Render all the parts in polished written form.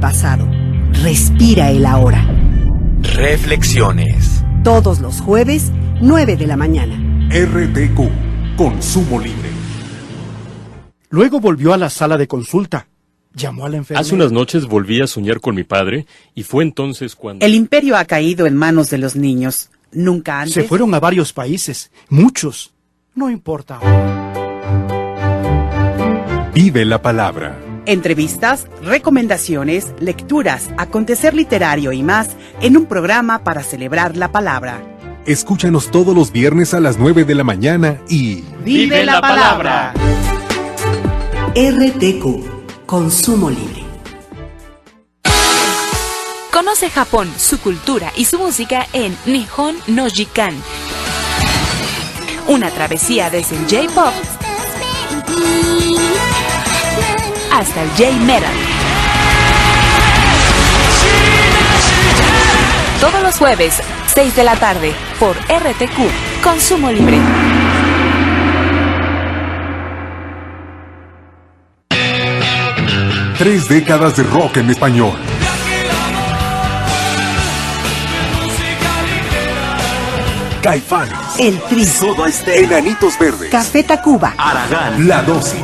pasado. Respira el ahora. Reflexiones. Todos los jueves, 9 de la mañana. RTQ, Consumo Libre. Luego volvió a la sala de consulta. Llamó a la enfermera. Hace unas noches volví a soñar con mi padre y fue entonces cuando... El imperio ha caído en manos de los niños. Nunca antes... Se fueron a varios países, muchos. No importa. Vive la palabra. Entrevistas, recomendaciones, lecturas, acontecer literario y más en un programa para celebrar la palabra. Escúchanos todos los viernes a las 9 de la mañana y... ¡Vive la palabra! RTQ, Consumo Libre. Conoce Japón, su cultura y su música en Nihon no Jikan. Una travesía desde el J-Pop hasta el J-Metal. Todos los jueves, 6 de la tarde, por RTQ, Consumo Libre. Tres décadas de rock en español. Caifanes, El Tri, Soda Stereo, Enanitos Verdes, Café Tacuba, Aragán, La Dosis,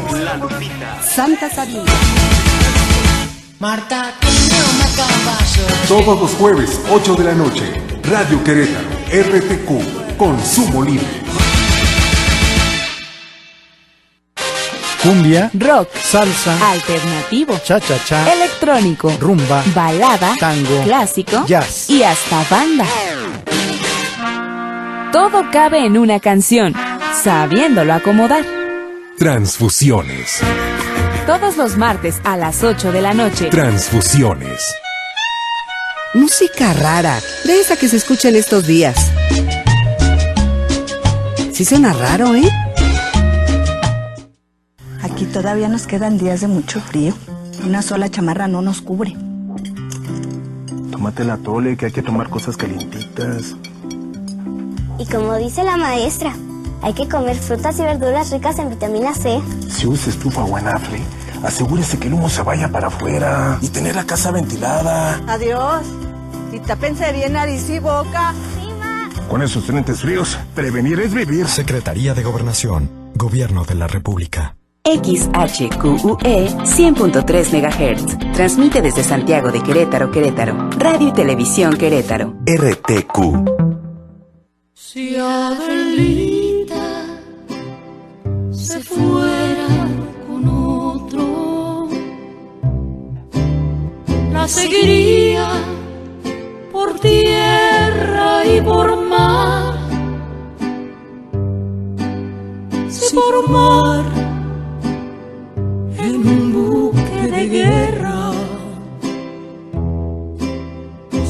Santa Sabina. Marta tiene una caballo. todos los jueves, 8 de la noche. Radio Querétaro, RTQ, Consumo Libre. Cumbia, Rock, salsa, alternativo, cha-cha-cha, electrónico, rumba, balada, tango, clásico, jazz. y hasta banda. Todo cabe en una canción, sabiéndolo acomodar. Transfusiones. Todos los martes a las 8 de la noche. Transfusiones. Música rara, de esa que se escucha en estos días. Sí suena raro, ¿eh? Aquí todavía nos quedan días de mucho frío. Una sola chamarra no nos cubre. Tómate la tole, que hay que tomar cosas calientitas. Y como dice la maestra, hay que comer frutas y verduras ricas en vitamina C. Si usa estufa o anafre, asegúrese que el humo se vaya para afuera y tener la casa ventilada. Adiós. Y tápense bien nariz y boca. Con esos frentes fríos, prevenir es vivir. Secretaría de Gobernación, Gobierno de la República. XHQUE 100.3 MHz. Transmite desde Santiago de Querétaro, Querétaro. Radio y Televisión Querétaro. RTQ. Si Adelita se fuera con otro, la seguiría por tierra y por mar. Si por mar en un buque de guerra,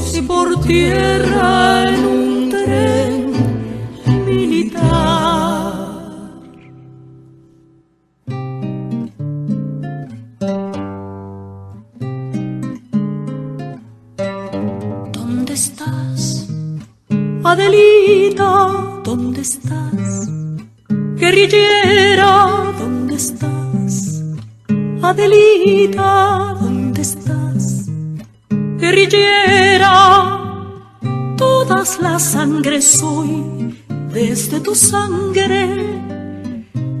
si por tierra en un tren militar. ¿Dónde estás, Adelita? ¿Dónde estás? Guerrillera, ¿dónde estás? Adelita, ¿dónde estás? Guerrillera, todas las sangres soy desde tu sangre.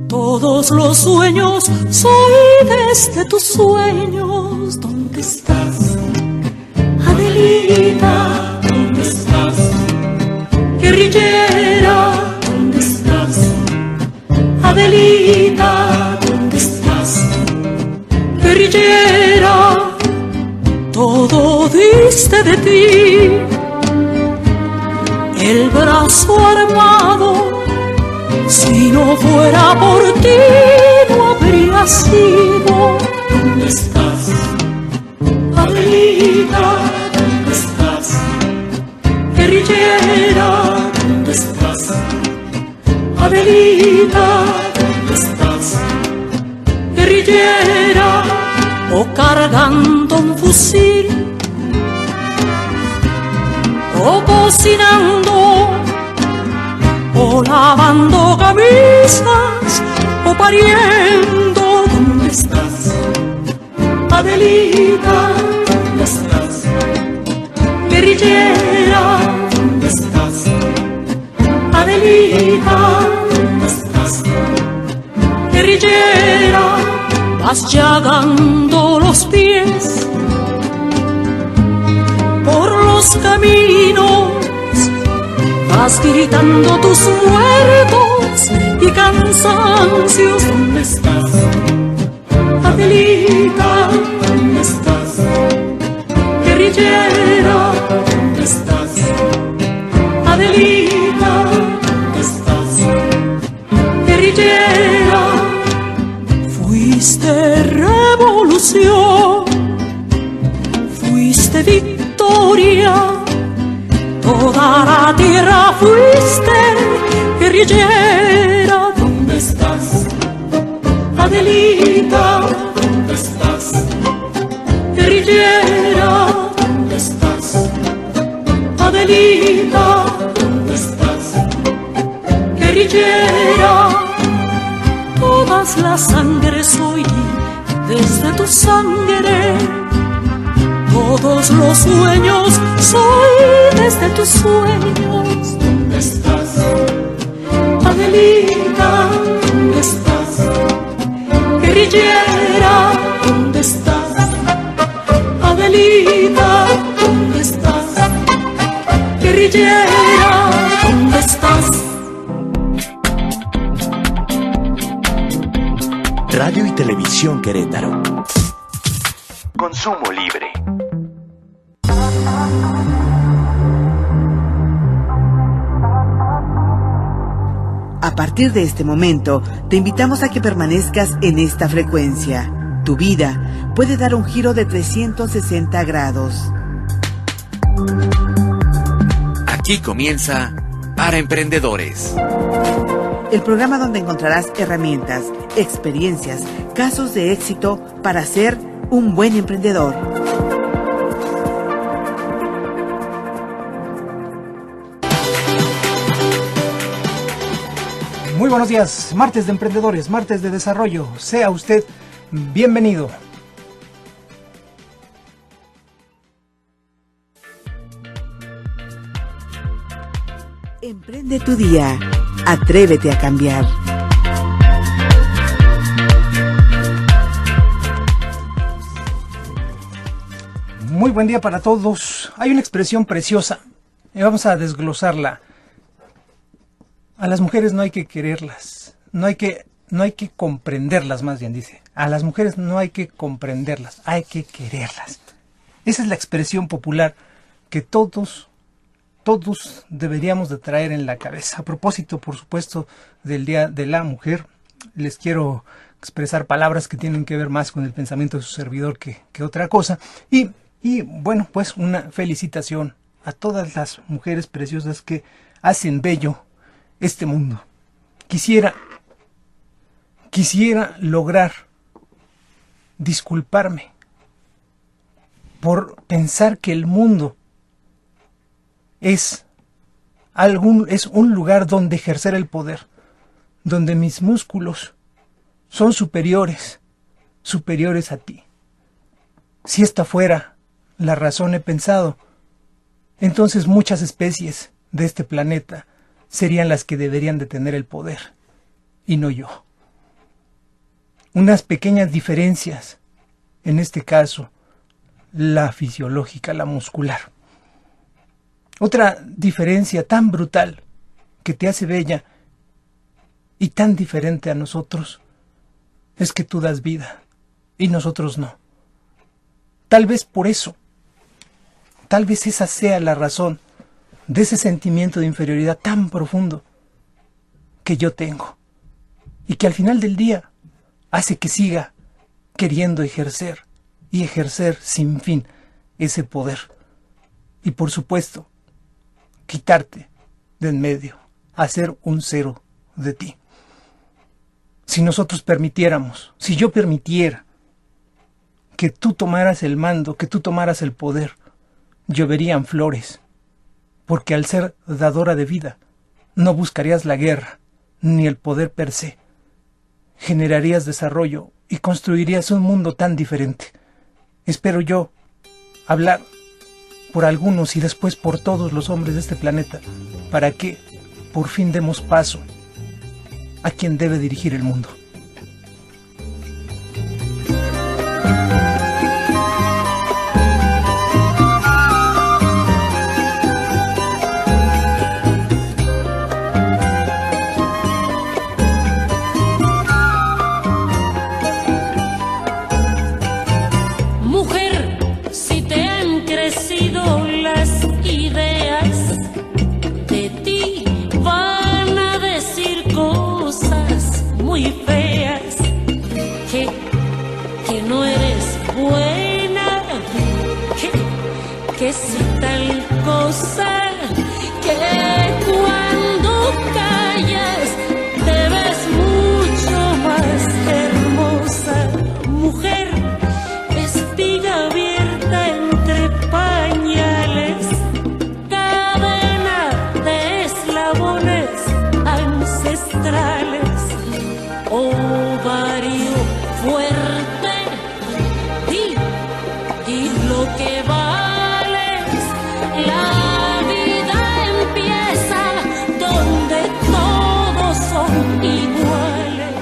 Todos los sueños soy desde tus sueños. ¿Dónde estás, Adelita? ¿Dónde estás? Guerrillera, ¿dónde estás? Adelita, ¿dónde estás? Guerrillera, todo diste de ti. El brazo armado, si no fuera por ti, no habría sido. ¿Dónde estás, Adelita? ¿Dónde estás? Guerrillera, ¿dónde estás? Adelita, ¿dónde estás? Guerrillera, o cargando un fusil, o cocinando, o lavando camisas, o pariendo. ¿Dónde estás, Adelita? ¿Dónde vas llagando los pies por los caminos, vas gritando tus muertos y cansancios. ¿Dónde estás, Adelita? ¿Dónde estás, guerrillera? ¿Dónde estás, Adelita? ¿Dónde estás, guerrillera? Fuiste revolución, fuiste victoria, toda la tierra fuiste guerrillera. ¿Dónde estás, Adelita? ¿Dónde estás, guerrillera? ¿Dónde estás, Adelita? ¿Dónde estás, guerrillera? Todas las sangres soy desde tu sangre, todos los sueños soy desde tus sueños. ¿Dónde estás, Adelita? ¿Dónde estás, guerrillera? ¿Dónde estás, Adelita? ¿Dónde estás, guerrillera? ¿Dónde estás? Radio y Televisión Querétaro. Consumo libre. A partir de este momento, te invitamos a que permanezcas en esta frecuencia. Tu vida puede dar un giro de 360 grados. Aquí comienza Para Emprendedores. El programa donde encontrarás herramientas, experiencias, casos de éxito para ser un buen emprendedor. Muy buenos días, martes de emprendedores, martes de desarrollo. Sea usted bienvenido. Emprende tu día. Atrévete a cambiar. Muy buen día para todos. Hay una expresión preciosa y vamos a desglosarla. A las mujeres no hay que quererlas, no hay que comprenderlas, más bien dice. A las mujeres no hay que comprenderlas, hay que quererlas. Esa es la expresión popular que todos deberíamos de traer en la cabeza. A propósito, por supuesto, del Día de la Mujer, les quiero expresar palabras que tienen que ver más con el pensamiento de su servidor que otra cosa. Y bueno, pues una felicitación a todas las mujeres preciosas que hacen bello este mundo. Quisiera lograr disculparme por pensar que el mundo es un lugar donde ejercer el poder, donde mis músculos son superiores a ti. Si esta fuera la razón, he pensado, entonces muchas especies de este planeta serían las que deberían de tener el poder, y no yo. Unas pequeñas diferencias, en este caso, la fisiológica, la muscular. Otra diferencia tan brutal que te hace bella y tan diferente a nosotros es que tú das vida y nosotros no. Tal vez por eso, tal vez esa sea la razón de ese sentimiento de inferioridad tan profundo que yo tengo y que al final del día hace que siga queriendo ejercer y ejercer sin fin ese poder. Y por supuesto, quitarte de en medio, hacer un cero de ti. Si nosotros permitiéramos, si yo permitiera que tú tomaras el mando, que tú tomaras el poder, lloverían flores, porque al ser dadora de vida, no buscarías la guerra, ni el poder per se. Generarías desarrollo y construirías un mundo tan diferente. Espero yo hablar por algunos y después por todos los hombres de este planeta, para que por fin demos paso a quien debe dirigir el mundo. que si tal cosa, que cuando callas te ves mucho más hermosa, mujer, espiga abierta entre pañales, cadena de eslabones ancestrales, ovario fuerte, di lo que vales, la vida empieza donde todos son iguales.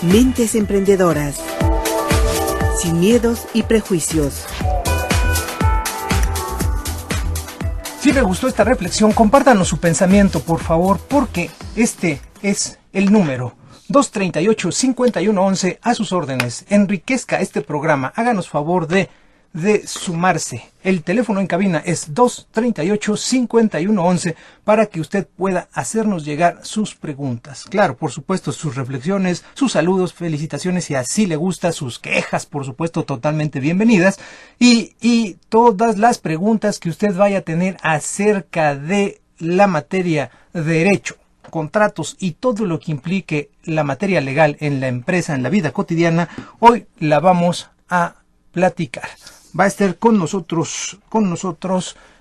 Mentes emprendedoras, sin miedos y prejuicios. Si le gustó esta reflexión, compártanos su pensamiento, por favor, porque este es el número 238-5111 a sus órdenes. Enriquezca este programa, háganos favor de sumarse. El teléfono en cabina es 238-5111 para que usted pueda hacernos llegar sus preguntas. Claro, por supuesto, sus reflexiones, sus saludos, felicitaciones, si así le gusta, sus quejas, por supuesto, totalmente bienvenidas. Y todas las preguntas que usted vaya a tener acerca de la materia de derecho, contratos y todo lo que implique la materia legal en la empresa, en la vida cotidiana, hoy la vamos a platicar. Va a estar con nosotros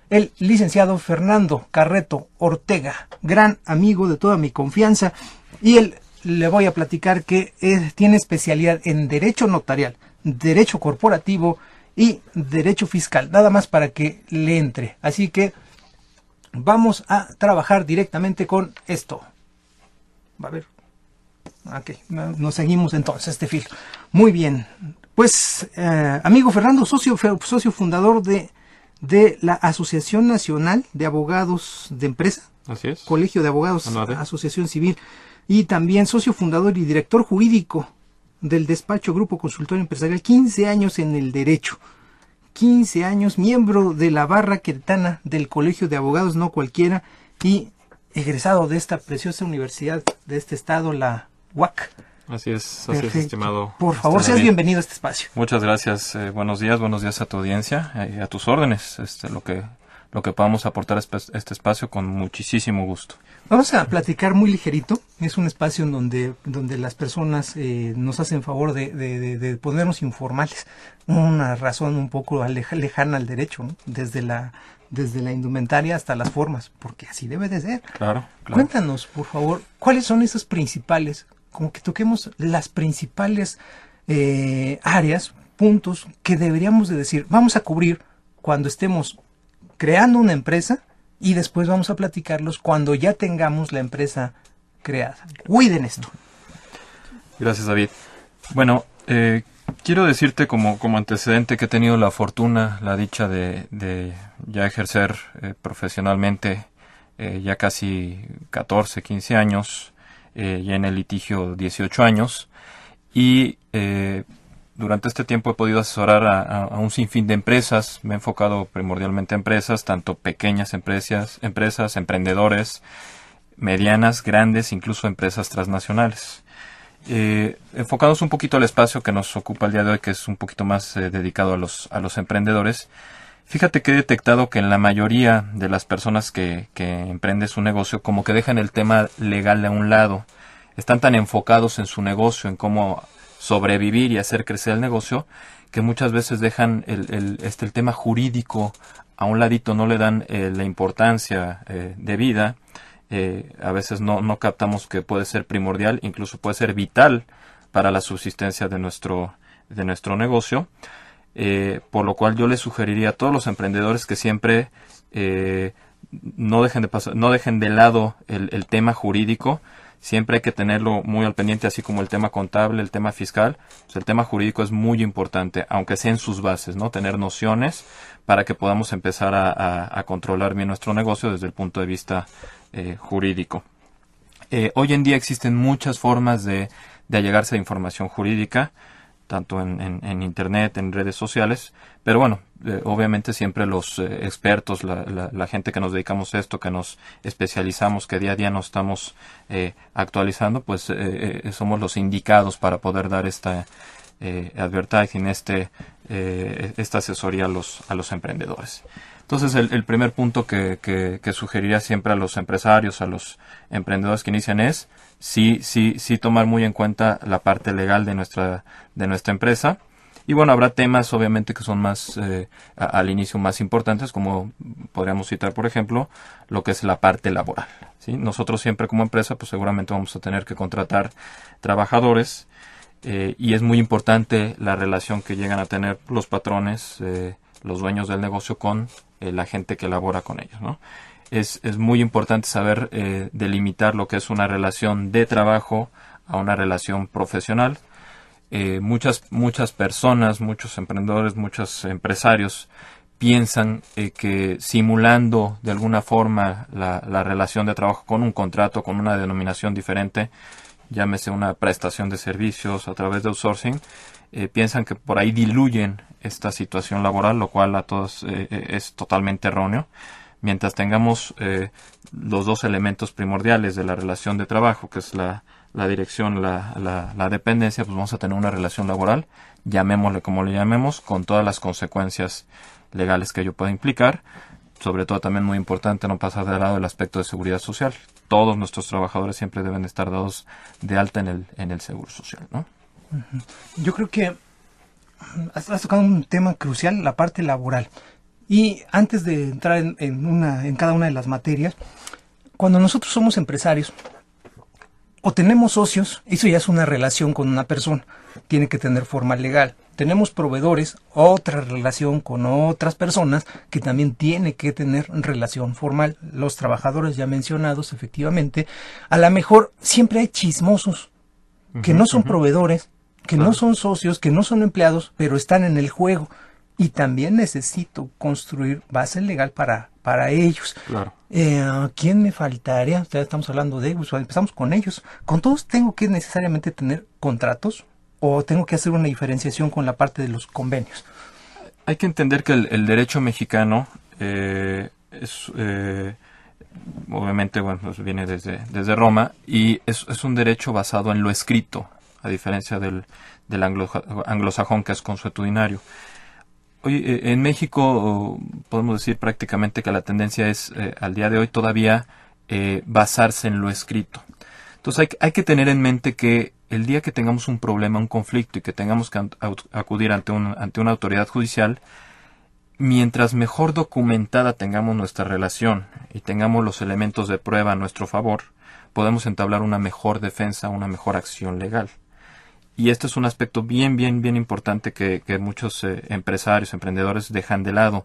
el licenciado Fernando Carreto Ortega, gran amigo de toda mi confianza, y él le voy a platicar que tiene especialidad en derecho notarial, derecho corporativo y derecho fiscal, nada más para que le entre. Así que vamos a trabajar directamente con esto. Va a ver. Ok, nos seguimos entonces este filo. Muy bien. Pues, amigo Fernando, socio fundador de la Asociación Nacional de Abogados de Empresa. Así es. Colegio de Abogados, Asociación Civil. Y también socio fundador y director jurídico del despacho Grupo Consultor Empresarial. 15 años en el derecho. 15 años, miembro de la barra queretana del Colegio de Abogados, no cualquiera, y egresado de esta preciosa universidad de este estado, la UAC. Así es, estimado. Por favor, seas bienvenido a este espacio. Muchas gracias. Buenos días a tu audiencia y a tus órdenes. Lo que podamos aportar a este espacio con muchísimo gusto. Vamos a platicar muy ligerito. Es un espacio en donde las personas nos hacen favor de ponernos informales. Una razón un poco lejana al derecho, ¿no? Desde la indumentaria hasta las formas, porque así debe de ser. Claro. Cuéntanos, por favor, ¿cuáles son esas principales, como que toquemos las principales áreas, puntos que deberíamos de decir, vamos a cubrir cuando estemos creando una empresa y después vamos a platicarlos cuando ya tengamos la empresa creada? Cuiden esto. Gracias, David. Bueno, quiero decirte como antecedente que he tenido la fortuna, la dicha de ya ejercer profesionalmente ya casi 14, 15 años, ya en el litigio 18 años, y durante este tiempo he podido asesorar a un sinfín de empresas. Me he enfocado primordialmente a empresas, tanto pequeñas empresas, emprendedores, medianas, grandes, incluso empresas transnacionales. Enfocados un poquito al espacio que nos ocupa el día de hoy, que es un poquito más dedicado a los emprendedores. Fíjate que he detectado que en la mayoría de las personas que emprenden su negocio, como que dejan el tema legal a un lado. Están tan enfocados en su negocio, en cómo sobrevivir y hacer crecer el negocio, que muchas veces dejan el tema jurídico a un ladito, no le dan la importancia debida. A veces no captamos que puede ser primordial, incluso puede ser vital para la subsistencia de nuestro negocio. Por lo cual yo les sugeriría a todos los emprendedores que siempre no dejen de lado el tema jurídico. Siempre hay que tenerlo muy al pendiente, así como el tema contable, el tema fiscal. Pues el tema jurídico es muy importante, aunque sea en sus bases, ¿no? Tener nociones para que podamos empezar a controlar bien nuestro negocio desde el punto de vista jurídico. Hoy en día existen muchas formas de allegarse a información jurídica. tanto en internet, en redes sociales, pero bueno, obviamente siempre los expertos, la gente que nos dedicamos a esto, que nos especializamos, que día a día nos estamos actualizando, pues somos los indicados para poder dar esta advertising, esta asesoría a los emprendedores. Entonces, el primer punto que sugeriría siempre a los empresarios, a los emprendedores que inician es sí tomar muy en cuenta la parte legal de nuestra empresa. Y bueno, habrá temas obviamente que son más al inicio más importantes, como podríamos citar, por ejemplo, lo que es la parte laboral, ¿sí? Nosotros siempre como empresa, pues seguramente vamos a tener que contratar trabajadores, y es muy importante la relación que llegan a tener los patrones, los dueños del negocio con la gente que labora con ellos, ¿no? Es muy importante saber delimitar lo que es una relación de trabajo a una relación profesional. Muchas personas, muchos emprendedores, muchos empresarios piensan que simulando de alguna forma la relación de trabajo con un contrato, con una denominación diferente, llámese una prestación de servicios a través de outsourcing, piensan que por ahí diluyen esta situación laboral, lo cual a todos es totalmente erróneo. Mientras tengamos los dos elementos primordiales de la relación de trabajo, que es la dirección, la dependencia, pues vamos a tener una relación laboral, llamémosle como le llamemos, con todas las consecuencias legales que ello puede implicar. Sobre todo también muy importante no pasar de lado el aspecto de seguridad social. Todos nuestros trabajadores siempre deben estar dados de alta en el seguro social, ¿no? Yo creo que has tocado un tema crucial, la parte laboral. Y antes de entrar en cada una de las materias, cuando nosotros somos empresarios o tenemos socios, eso ya es una relación con una persona, tiene que tener forma legal. Tenemos proveedores, otra relación con otras personas que también tiene que tener relación formal. Los trabajadores ya mencionados, efectivamente, a lo mejor siempre hay chismosos que no son proveedores, que no son socios, que no son empleados, pero están en el juego. Y también necesito construir base legal para ellos. Claro. ¿Quién me faltaría? Ya estamos hablando de ellos, empezamos con ellos. ¿Con todos tengo que necesariamente tener contratos o tengo que hacer una diferenciación con la parte de los convenios? Hay que entender que el derecho mexicano obviamente, bueno, pues viene desde Roma y es un derecho basado en lo escrito, a diferencia del anglosajón, que es consuetudinario. Hoy en México podemos decir prácticamente que la tendencia es al día de hoy todavía basarse en lo escrito. Entonces hay que tener en mente que el día que tengamos un problema, un conflicto y que tengamos que acudir ante una autoridad judicial, mientras mejor documentada tengamos nuestra relación y tengamos los elementos de prueba a nuestro favor, podemos entablar una mejor defensa, una mejor acción legal. Y este es un aspecto bien importante que muchos empresarios, emprendedores dejan de lado.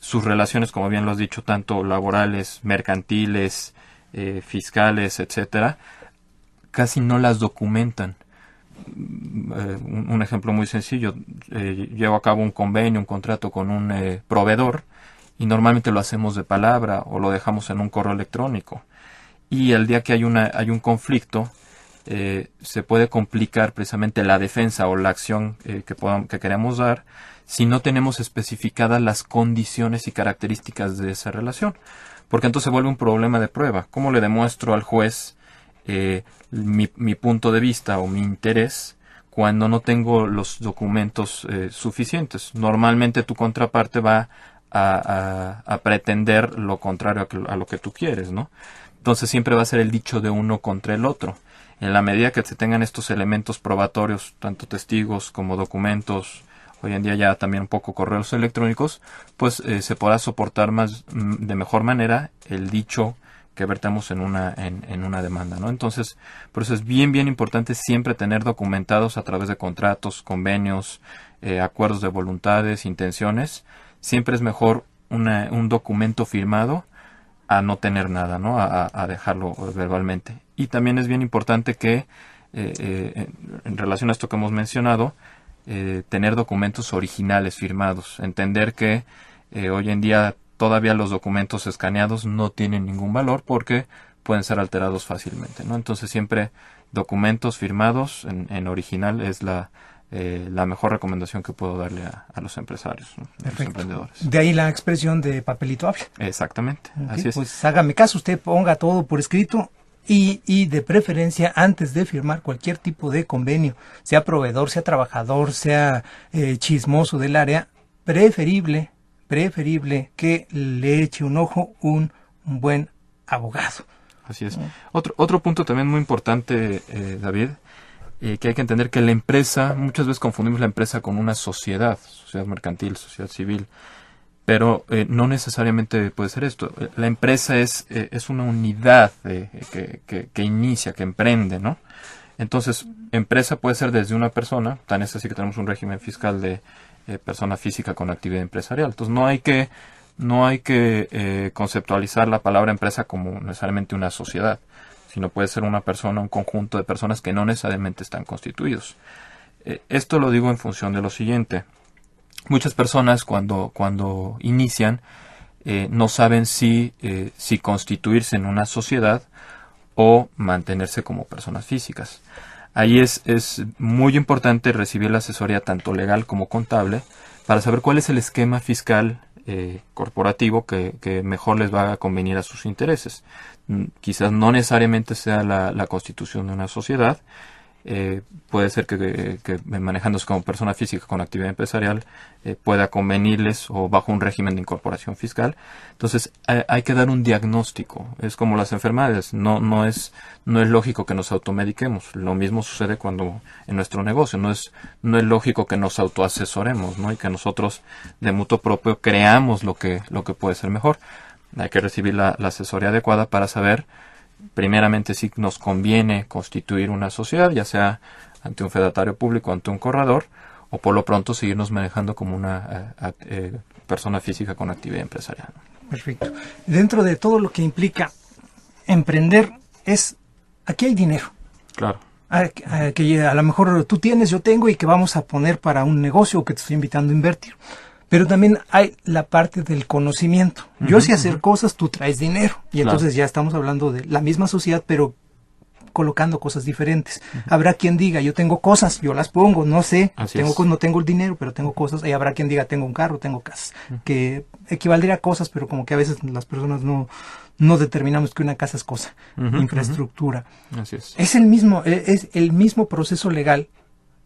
Sus relaciones, como bien lo has dicho, tanto laborales, mercantiles, fiscales, etcétera, casi no las documentan. Un ejemplo muy sencillo, llevo a cabo un convenio, un contrato con un proveedor y normalmente lo hacemos de palabra o lo dejamos en un correo electrónico. Y el día que hay un conflicto, se puede complicar precisamente la defensa o la acción que queremos dar si no tenemos especificadas las condiciones y características de esa relación, porque entonces se vuelve un problema de prueba. ¿Cómo le demuestro al juez mi punto de vista o mi interés cuando no tengo los documentos suficientes? Normalmente tu contraparte va a pretender lo contrario a lo que tú quieres, ¿no? Entonces siempre va a ser el dicho de uno contra el otro. En la medida que se tengan estos elementos probatorios, tanto testigos como documentos, hoy en día ya también un poco correos electrónicos, pues se podrá soportar de mejor manera el dicho que vertamos en una demanda, ¿no? Entonces, por eso es bien importante siempre tener documentados a través de contratos, convenios, acuerdos de voluntades, intenciones. Siempre es mejor un documento firmado a no tener nada, ¿no? A dejarlo verbalmente. Y también es bien importante que, en relación a esto que hemos mencionado, tener documentos originales firmados. Entender que hoy en día todavía los documentos escaneados no tienen ningún valor porque pueden ser alterados fácilmente, ¿no? Entonces siempre documentos firmados en original es la la mejor recomendación que puedo darle a los empresarios, ¿no? A los emprendedores. De ahí la expresión de papelito habla. Exactamente, así es. Pues hágame caso, usted ponga todo por escrito y de preferencia antes de firmar cualquier tipo de convenio, sea proveedor, sea trabajador, sea chismoso del área, preferible que le eche un ojo un buen abogado. Así es. Otro punto también muy importante, David, que hay que entender que la empresa, muchas veces confundimos la empresa con una sociedad mercantil, sociedad civil, pero no necesariamente puede ser esto. La empresa es una unidad que inicia, que emprende, ¿no? Entonces, empresa puede ser desde una persona, tan es así que tenemos un régimen fiscal de persona física con actividad empresarial. Entonces, no hay que conceptualizar la palabra empresa como necesariamente una sociedad, sino puede ser una persona, un conjunto de personas que no necesariamente están constituidos. Esto lo digo en función de lo siguiente. Muchas personas cuando inician no saben si constituirse en una sociedad o mantenerse como personas físicas. Ahí es muy importante recibir la asesoría tanto legal como contable para saber cuál es el esquema fiscal corporativo que mejor les va a convenir a sus intereses. Quizás no necesariamente sea la constitución de una sociedad. Puede ser que manejándose como persona física con actividad empresarial pueda convenirles o bajo un régimen de incorporación fiscal. Entonces hay que dar un diagnóstico. Es como las enfermedades, no es lógico que nos automediquemos. Lo mismo sucede cuando en nuestro negocio no es lógico que nos autoasesoremos, ¿no? Y que nosotros de mutuo propio creamos lo que puede ser mejor. Hay que recibir la asesoría adecuada para saber primeramente si nos conviene constituir una sociedad, ya sea ante un fedatario público, ante un corredor, o por lo pronto seguirnos manejando como una persona física con actividad empresarial. Perfecto. Dentro de todo lo que implica emprender aquí hay dinero. Claro. Que a lo mejor tú tienes, yo tengo y que vamos a poner para un negocio o que te estoy invitando a invertir. Pero también hay la parte del conocimiento. Yo sé hacer cosas, tú traes dinero. Y entonces ya estamos hablando de la misma sociedad, pero colocando cosas diferentes. Habrá quien diga, yo tengo cosas, yo las pongo, no sé, no tengo el dinero, pero tengo cosas. Y habrá quien diga, tengo un carro, tengo casas. Que equivaldría a cosas, pero como que a veces las personas no determinamos que una casa es cosa, infraestructura. Así es. Es el mismo proceso legal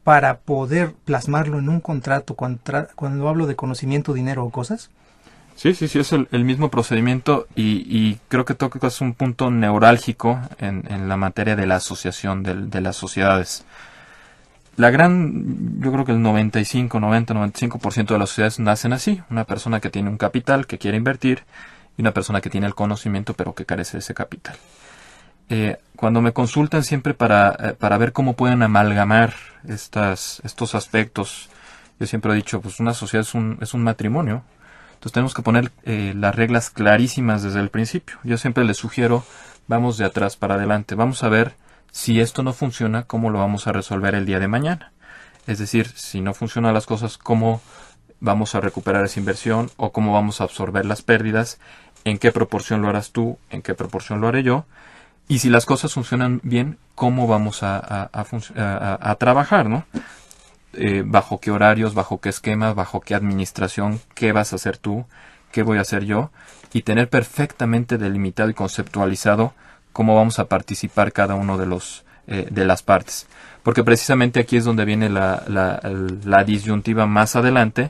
para poder plasmarlo en un contrato cuando hablo de conocimiento, dinero o cosas. Sí, es el mismo procedimiento y creo que tocas un punto neurálgico en la materia de la asociación de las sociedades. Yo creo que el 95% de las sociedades nacen así. Una persona que tiene un capital, que quiere invertir, y una persona que tiene el conocimiento pero que carece de ese capital. Cuando me consultan siempre para ver cómo pueden amalgamar estos aspectos, yo siempre he dicho, pues una sociedad es un matrimonio. Entonces tenemos que poner las reglas clarísimas desde el principio. Yo siempre les sugiero, vamos de atrás para adelante. Vamos a ver si esto no funciona, cómo lo vamos a resolver el día de mañana. Es decir, si no funcionan las cosas, cómo vamos a recuperar esa inversión o cómo vamos a absorber las pérdidas, en qué proporción lo harás tú, en qué proporción lo haré yo. Y si las cosas funcionan bien, ¿cómo vamos a trabajar, ¿no? Bajo qué horarios, bajo qué esquemas, bajo qué administración, qué vas a hacer tú, qué voy a hacer yo, y tener perfectamente delimitado y conceptualizado cómo vamos a participar cada uno de las partes. Porque precisamente aquí es donde viene la disyuntiva más adelante,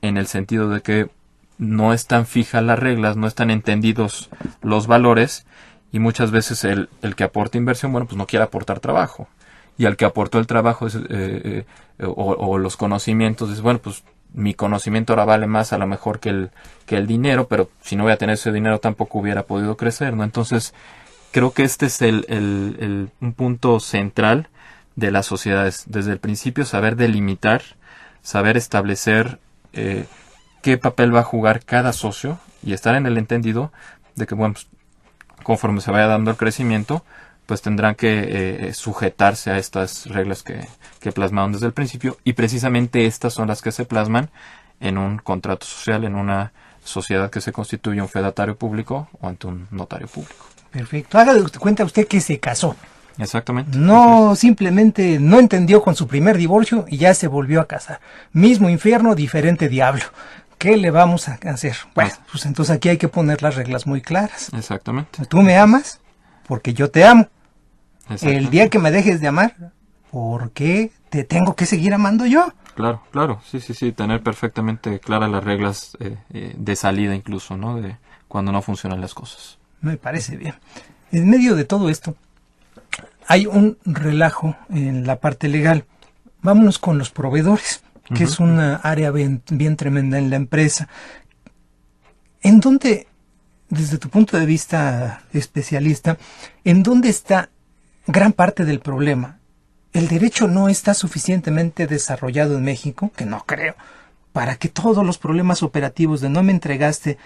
en el sentido de que no están fijas las reglas, no están entendidos los valores, y muchas veces el que aporta inversión, pues no quiere aportar trabajo. Y al que aportó el trabajo o los conocimientos, dice, pues mi conocimiento ahora vale más a lo mejor que el dinero, pero si no voy a tener ese dinero tampoco hubiera podido crecer, ¿no? Entonces, creo que este es un punto central de las sociedades. Desde el principio, saber delimitar, saber establecer qué papel va a jugar cada socio y estar en el entendido de que, conforme se vaya dando el crecimiento, pues tendrán que sujetarse a estas reglas que plasmaron desde el principio, y precisamente estas son las que se plasman en un contrato social, en una sociedad que se constituye un fedatario público o ante un notario público. Perfecto. Haga de cuenta usted que se casó. Exactamente. No, simplemente no entendió con su primer divorcio y ya se volvió a casar. Mismo infierno, diferente diablo. ¿Qué le vamos a hacer? Bueno, pues entonces aquí hay que poner las reglas muy claras. Exactamente. Tú me amas porque yo te amo. El día que me dejes de amar, ¿por qué te tengo que seguir amando yo? Claro, sí, tener perfectamente claras las reglas de salida incluso, ¿no? De cuando no funcionan las cosas. Me parece bien. En medio de todo esto, hay un relajo en la parte legal. Vámonos con los proveedores, que es una área bien tremenda en la empresa. ¿En dónde, desde tu punto de vista especialista, en dónde está gran parte del problema? ¿El derecho no está suficientemente desarrollado en México? Que no creo. Para que todos los problemas operativos de no me entregaste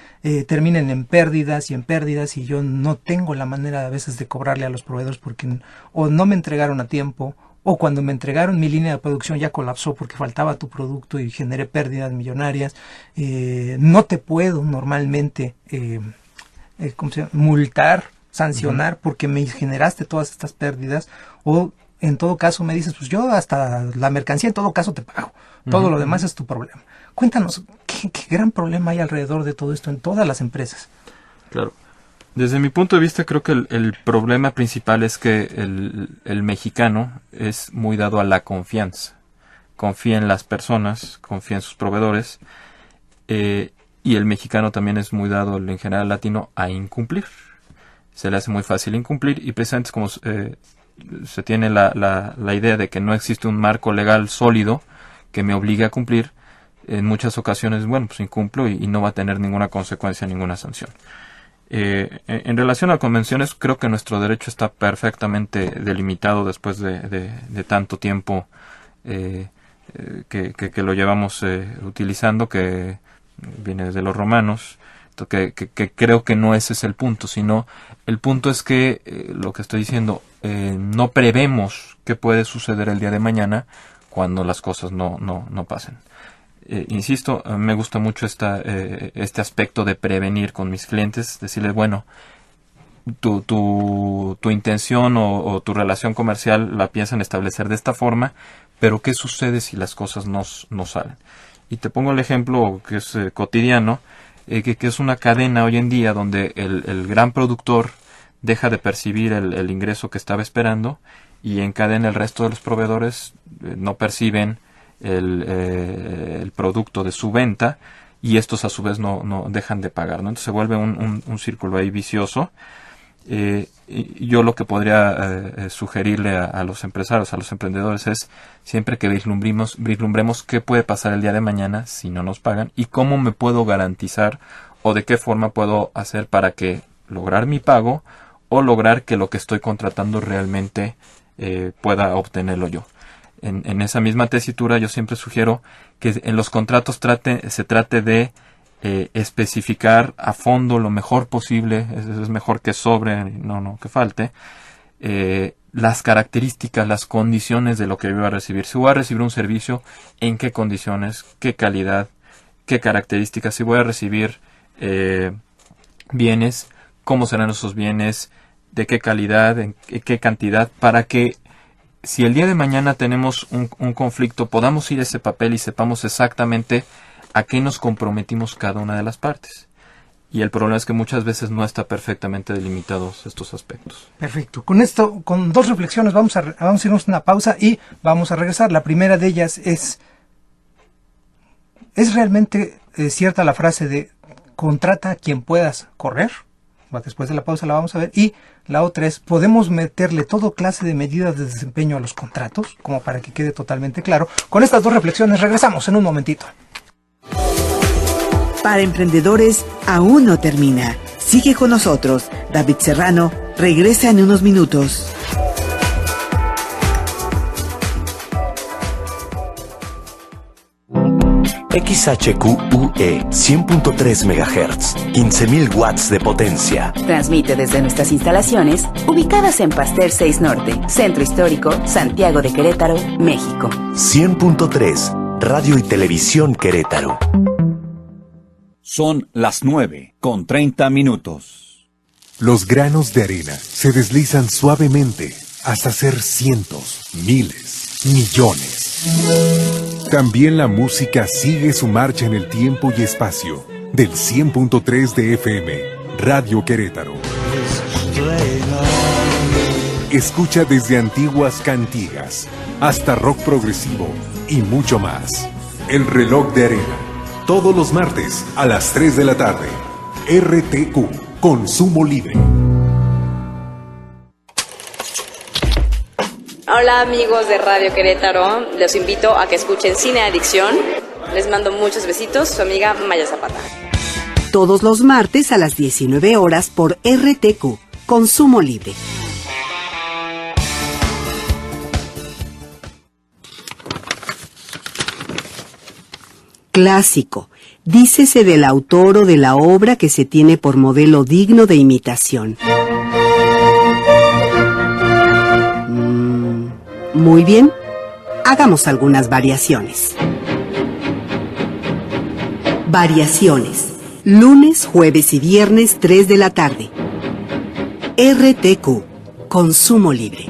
terminen en pérdidas y yo no tengo la manera a veces de cobrarle a los proveedores porque o no me entregaron a tiempo o cuando me entregaron mi línea de producción ya colapsó porque faltaba tu producto y generé pérdidas millonarias. No te puedo normalmente multar, sancionar porque me generaste todas estas pérdidas, o en todo caso me dices, pues yo hasta la mercancía en todo caso te pago. Todo lo demás es tu problema. Cuéntanos, ¿qué gran problema hay alrededor de todo esto en todas las empresas? Claro. Desde mi punto de vista, creo que el problema principal es que el mexicano es muy dado a la confianza. Confía en las personas, confía en sus proveedores, y el mexicano también es muy dado, en general latino, a incumplir. Se le hace muy fácil incumplir, y precisamente como se tiene la idea de que no existe un marco legal sólido que me obligue a cumplir, en muchas ocasiones, bueno, pues incumplo y no va a tener ninguna consecuencia, ninguna sanción. En relación a convenciones, creo que nuestro derecho está perfectamente delimitado después de tanto tiempo que lo llevamos utilizando, que viene desde los romanos, que creo que no ese es el punto, sino el punto es que lo que estoy diciendo, no prevemos qué puede suceder el día de mañana cuando las cosas no pasen. Insisto, me gusta mucho este aspecto de prevenir con mis clientes, decirles, bueno, tu intención o tu relación comercial la piensan establecer de esta forma, pero ¿qué sucede si las cosas no salen? Y te pongo el ejemplo que es cotidiano, que es una cadena hoy en día donde el gran productor deja de percibir el ingreso que estaba esperando, y en cadena el resto de los proveedores no perciben el producto de su venta, y estos a su vez no dejan de pagar, ¿no? Entonces se vuelve un círculo ahí vicioso. Y yo lo que podría sugerirle a los empresarios, a los emprendedores, es siempre que vislumbremos qué puede pasar el día de mañana si no nos pagan, y cómo me puedo garantizar o de qué forma puedo hacer para que lograr mi pago o lograr que lo que estoy contratando realmente pueda obtenerlo yo. En esa misma tesitura yo siempre sugiero que en los contratos se trate de especificar a fondo lo mejor posible, es mejor que sobre, no que falte, las características, las condiciones de lo que yo voy a recibir. Si voy a recibir un servicio, en qué condiciones, qué calidad, qué características. Si voy a recibir bienes, cómo serán esos bienes, de qué calidad, en qué cantidad, para que si el día de mañana tenemos un conflicto, podamos ir a ese papel y sepamos exactamente a qué nos comprometimos cada una de las partes. Y el problema es que muchas veces no está perfectamente delimitados estos aspectos. Perfecto. Con esto, con dos reflexiones, vamos a irnos a una pausa y vamos a regresar. La primera de ellas ¿es realmente cierta la frase de contrata a quien puedas correr? Después de la pausa la vamos a ver. Y la otra es, ¿podemos meterle todo clase de medidas de desempeño a los contratos? Como para que quede totalmente claro. Con estas dos reflexiones regresamos en un momentito. Para emprendedores aún no termina. Sigue con nosotros. David Serrano regresa en unos minutos. XHQUE 100.3 MHz, 15.000 watts de potencia. Transmite desde nuestras instalaciones, ubicadas en Pasteur 6 Norte, Centro Histórico, Santiago de Querétaro, México. 100.3, Radio y Televisión Querétaro. Son las 9:30. Los granos de arena se deslizan suavemente hasta ser cientos, miles, millones. También la música sigue su marcha en el tiempo y espacio. Del 100.3 de FM, Radio Querétaro. Escucha desde antiguas cantigas hasta rock progresivo y mucho más. El Reloj de Arena, todos los martes a las 3 de la tarde. RTQ, Consumo Libre. Hola amigos de Radio Querétaro, los invito a que escuchen Cine Adicción. Les mando muchos besitos, su amiga Maya Zapata. Todos los martes a las 19 horas por RTQ, Consumo Libre. Clásico. Dícese del autor o de la obra que se tiene por modelo digno de imitación. Muy bien. Hagamos algunas variaciones. Variaciones. Lunes, jueves y viernes, 3 de la tarde. RTQ. Consumo Libre.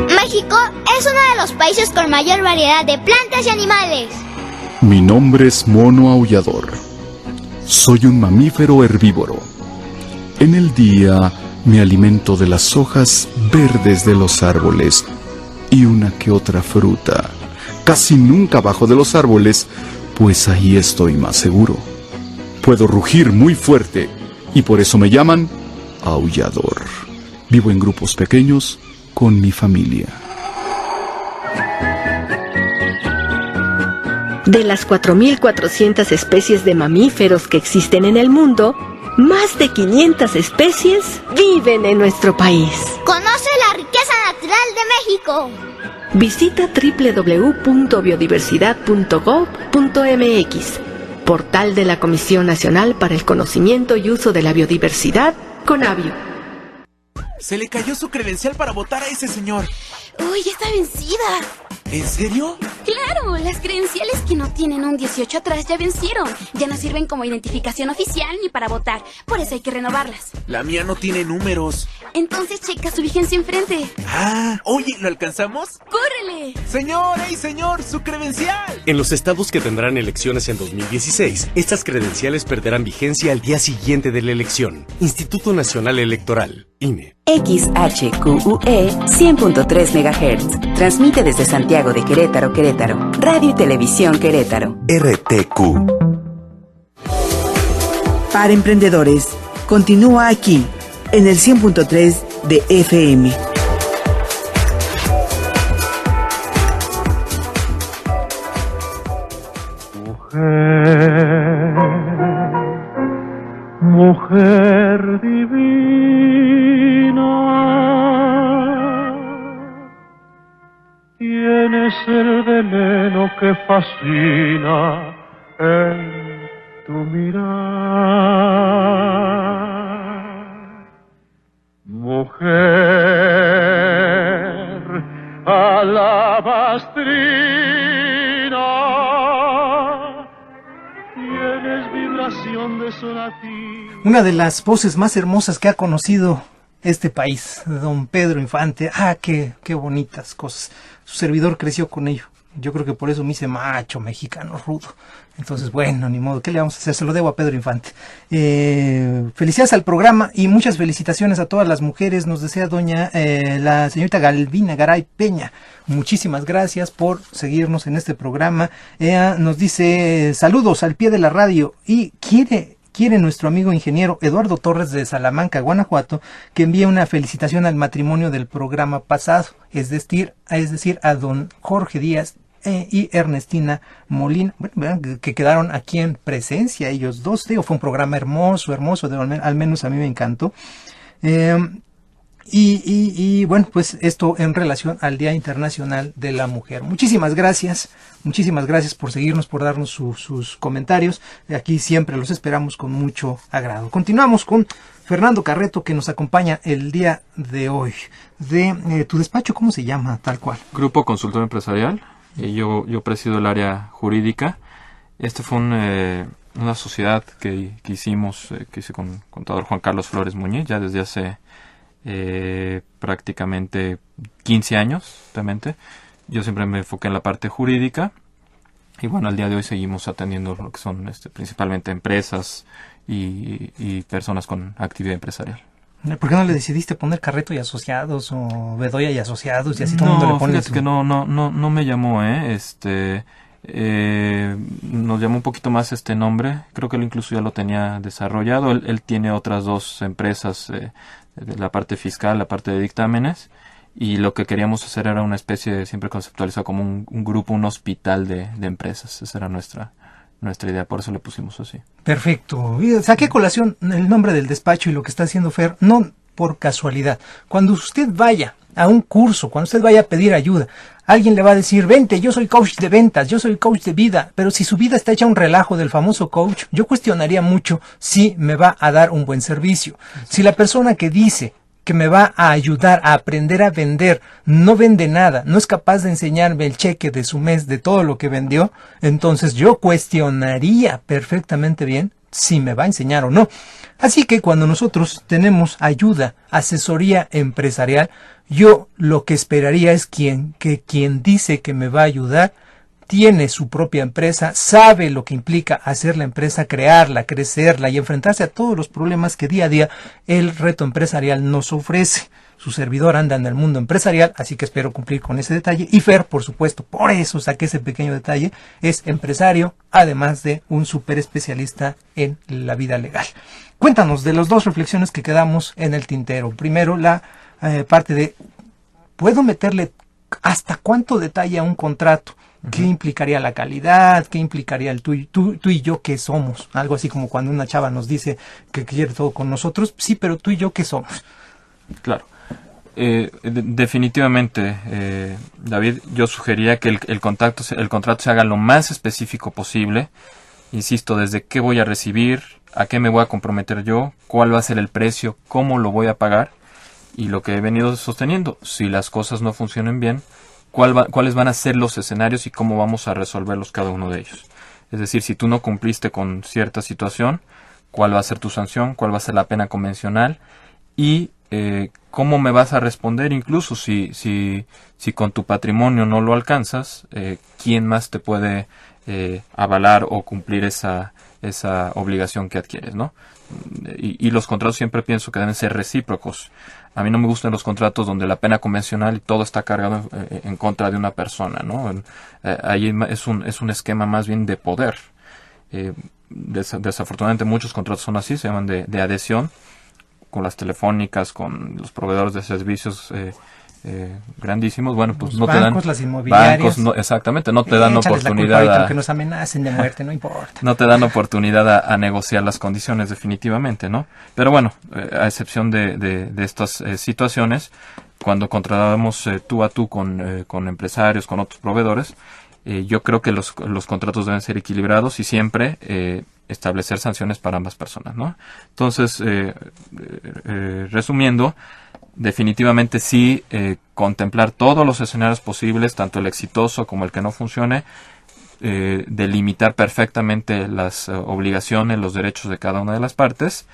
México es uno de los países con mayor variedad de plantas y animales. Mi nombre es mono aullador. Soy un mamífero herbívoro. En el día me alimento de las hojas verdes de los árboles y una que otra fruta. Casi nunca bajo de los árboles, pues ahí estoy más seguro. Puedo rugir muy fuerte y por eso me llaman aullador. Vivo en grupos pequeños con mi familia. De las 4.400 especies de mamíferos que existen en el mundo, más de 500 especies viven en nuestro país. ¡Conoce la riqueza natural de México! Visita www.biodiversidad.gov.mx, portal de la Comisión Nacional para el Conocimiento y Uso de la Biodiversidad, CONABIO. Se le cayó su credencial para votar a ese señor. ¡Uy, ya está vencida! ¿En serio? ¡Claro! Las credenciales que no tienen un 18 atrás ya vencieron. Ya no sirven como identificación oficial ni para votar. Por eso hay que renovarlas. La mía no tiene números. Entonces checa su vigencia enfrente. Ah, oye, ¿lo alcanzamos? ¡Córrele! ¡Señor, hey señor, su credencial! En los estados que tendrán elecciones en 2016, estas credenciales perderán vigencia al día siguiente de la elección. Instituto Nacional Electoral, INE. XHQUE 100.3 MHz. Transmite desde Santiago de Querétaro, Querétaro. Radio y Televisión Querétaro. RTQ. Para emprendedores, continúa aquí, en el 100.3 de FM. Mujer divina, tienes el veneno que fascina en tu mirar. Mujer alabastrina, tienes vibración de sonatina. Una de las voces más hermosas que ha conocido este país, don Pedro Infante. Ah, qué bonitas cosas. Su servidor creció con ello. Yo creo que por eso me hice macho mexicano rudo. Entonces, bueno, ni modo, ¿qué le vamos a hacer? Se lo debo a Pedro Infante. Felicidades al programa y muchas felicitaciones a todas las mujeres. Nos desea la señorita Galvina Garay Peña. Muchísimas gracias por seguirnos en este programa. Ella nos dice saludos al pie de la radio y quiere nuestro amigo ingeniero Eduardo Torres de Salamanca, Guanajuato, que envíe una felicitación al matrimonio del programa pasado, es decir, a don Jorge Díaz y Ernestina Molina, que quedaron aquí en presencia ellos dos. Digo, fue un programa hermoso, al menos a mí me encantó. Y bueno, pues esto en relación al Día Internacional de la Mujer. Muchísimas gracias por seguirnos, por darnos sus comentarios. Aquí siempre los esperamos con mucho agrado. Continuamos con Fernando Carreto, que nos acompaña el día de hoy. De tu despacho, ¿cómo se llama tal cual? Grupo Consultor Empresarial. Yo presido el área jurídica. Este fue una sociedad que hicimos, que hice con contador Juan Carlos Flores Muñiz, ya desde hace prácticamente 15 años, realmente. Yo siempre me enfoqué en la parte jurídica y bueno, al día de hoy seguimos atendiendo lo que son principalmente empresas y personas con actividad empresarial. ¿Por qué no le decidiste poner Carreto y Asociados o Bedoya y Asociados y así todo el mundo le pone? Fíjate que no me llamó, nos llamó un poquito más este nombre. Creo que él incluso ya lo tenía desarrollado. Él tiene otras dos empresas, la parte fiscal, la parte de dictámenes, y lo que queríamos hacer era una especie, siempre conceptualizado como un grupo, un hospital de empresas. Esa era nuestra idea, por eso le pusimos así. Perfecto. Saqué a colación el nombre del despacho y lo que está haciendo Fer, no por casualidad. Cuando usted vaya a un curso, cuando usted vaya a pedir ayuda, alguien le va a decir, vente, yo soy coach de ventas, yo soy coach de vida, pero si su vida está hecha un relajo del famoso coach, yo cuestionaría mucho si me va a dar un buen servicio. Si la persona que dice que me va a ayudar a aprender a vender no vende nada, no es capaz de enseñarme el cheque de su mes de todo lo que vendió, entonces yo cuestionaría perfectamente bien si me va a enseñar o no. Así que cuando nosotros tenemos ayuda, asesoría empresarial, yo lo que esperaría es que quien dice que me va a ayudar tiene su propia empresa, sabe lo que implica hacer la empresa, crearla, crecerla y enfrentarse a todos los problemas que día a día el reto empresarial nos ofrece. Su servidor anda en el mundo empresarial, así que espero cumplir con ese detalle. Y Fer, por supuesto, por eso saqué ese pequeño detalle, es empresario, además de un súper especialista en la vida legal. Cuéntanos de las dos reflexiones que quedamos en el tintero. Primero, la parte de, ¿puedo meterle hasta cuánto detalle a un contrato? ¿Qué implicaría la calidad? ¿Qué implicaría el tú y yo qué somos? Algo así como cuando una chava nos dice que quiere todo con nosotros. Sí, pero tú y yo qué somos. Claro. Definitivamente, David, yo sugeriría que el contrato se haga lo más específico posible. Insisto, desde qué voy a recibir, a qué me voy a comprometer yo, cuál va a ser el precio, cómo lo voy a pagar, y lo que he venido sosteniendo, si las cosas no funcionan bien, cuáles van a ser los escenarios y cómo vamos a resolverlos cada uno de ellos. Es decir, si tú no cumpliste con cierta situación, cuál va a ser tu sanción, cuál va a ser la pena convencional y cómo me vas a responder, incluso si con tu patrimonio no lo alcanzas, quién más te puede avalar o cumplir esa obligación que adquieres, ¿no? Y los contratos siempre pienso que deben ser recíprocos. A mí no me gustan los contratos donde la pena convencional y todo está cargado en contra de una persona, ¿no? Ahí es un esquema más bien de poder. Desafortunadamente muchos contratos son así, se llaman de adhesión, con las telefónicas, con los proveedores de servicios grandísimos. Bueno, pues los no bancos, te dan las inmobiliarias, bancos, no, exactamente, no te dan oportunidad que nos amenacen de muerte, no importa. No te dan oportunidad a negociar las condiciones definitivamente, ¿no? Pero bueno, a excepción de estas situaciones, cuando contratamos tú a tú con empresarios, con otros proveedores, yo creo que los contratos deben ser equilibrados y siempre establecer sanciones para ambas personas, ¿no? Entonces, resumiendo, definitivamente sí, contemplar todos los escenarios posibles, tanto el exitoso como el que no funcione, delimitar perfectamente las obligaciones, los derechos de cada una de las partes,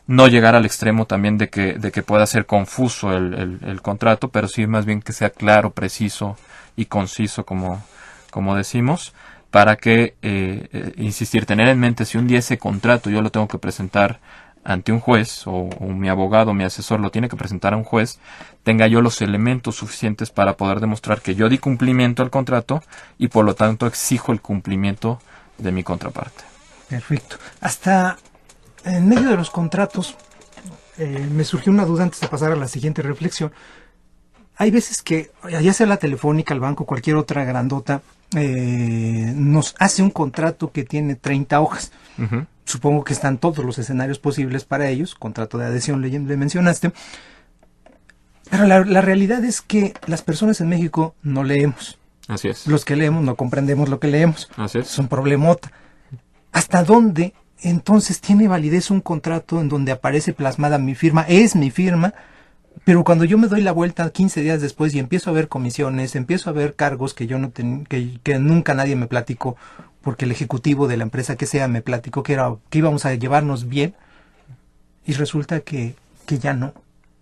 no llegar al extremo también de que pueda ser confuso el contrato, pero sí más bien que sea claro, preciso y conciso, como decimos, para que, insistir, tener en mente, si un día ese contrato yo lo tengo que presentar ante un juez, o mi abogado, mi asesor lo tiene que presentar a un juez, tenga yo los elementos suficientes para poder demostrar que yo di cumplimiento al contrato y por lo tanto exijo el cumplimiento de mi contraparte. Perfecto. Hasta en medio de los contratos me surgió una duda antes de pasar a la siguiente reflexión. Hay veces que, ya sea la telefónica, el banco, cualquier otra grandota, nos hace un contrato que tiene 30 hojas. Uh-huh. Supongo que están todos los escenarios posibles para ellos. Contrato de adhesión le mencionaste. Pero la realidad es que las personas en México no leemos. Así es. Los que leemos no comprendemos lo que leemos. Así es. Es un problemota. ¿Hasta dónde entonces tiene validez un contrato en donde aparece plasmada mi firma? Es mi firma. Pero cuando yo me doy la vuelta 15 días después y empiezo a ver comisiones, empiezo a ver cargos que yo no que nunca nadie me platicó, porque el ejecutivo de la empresa que sea me platicó que íbamos a llevarnos bien, y resulta que ya no.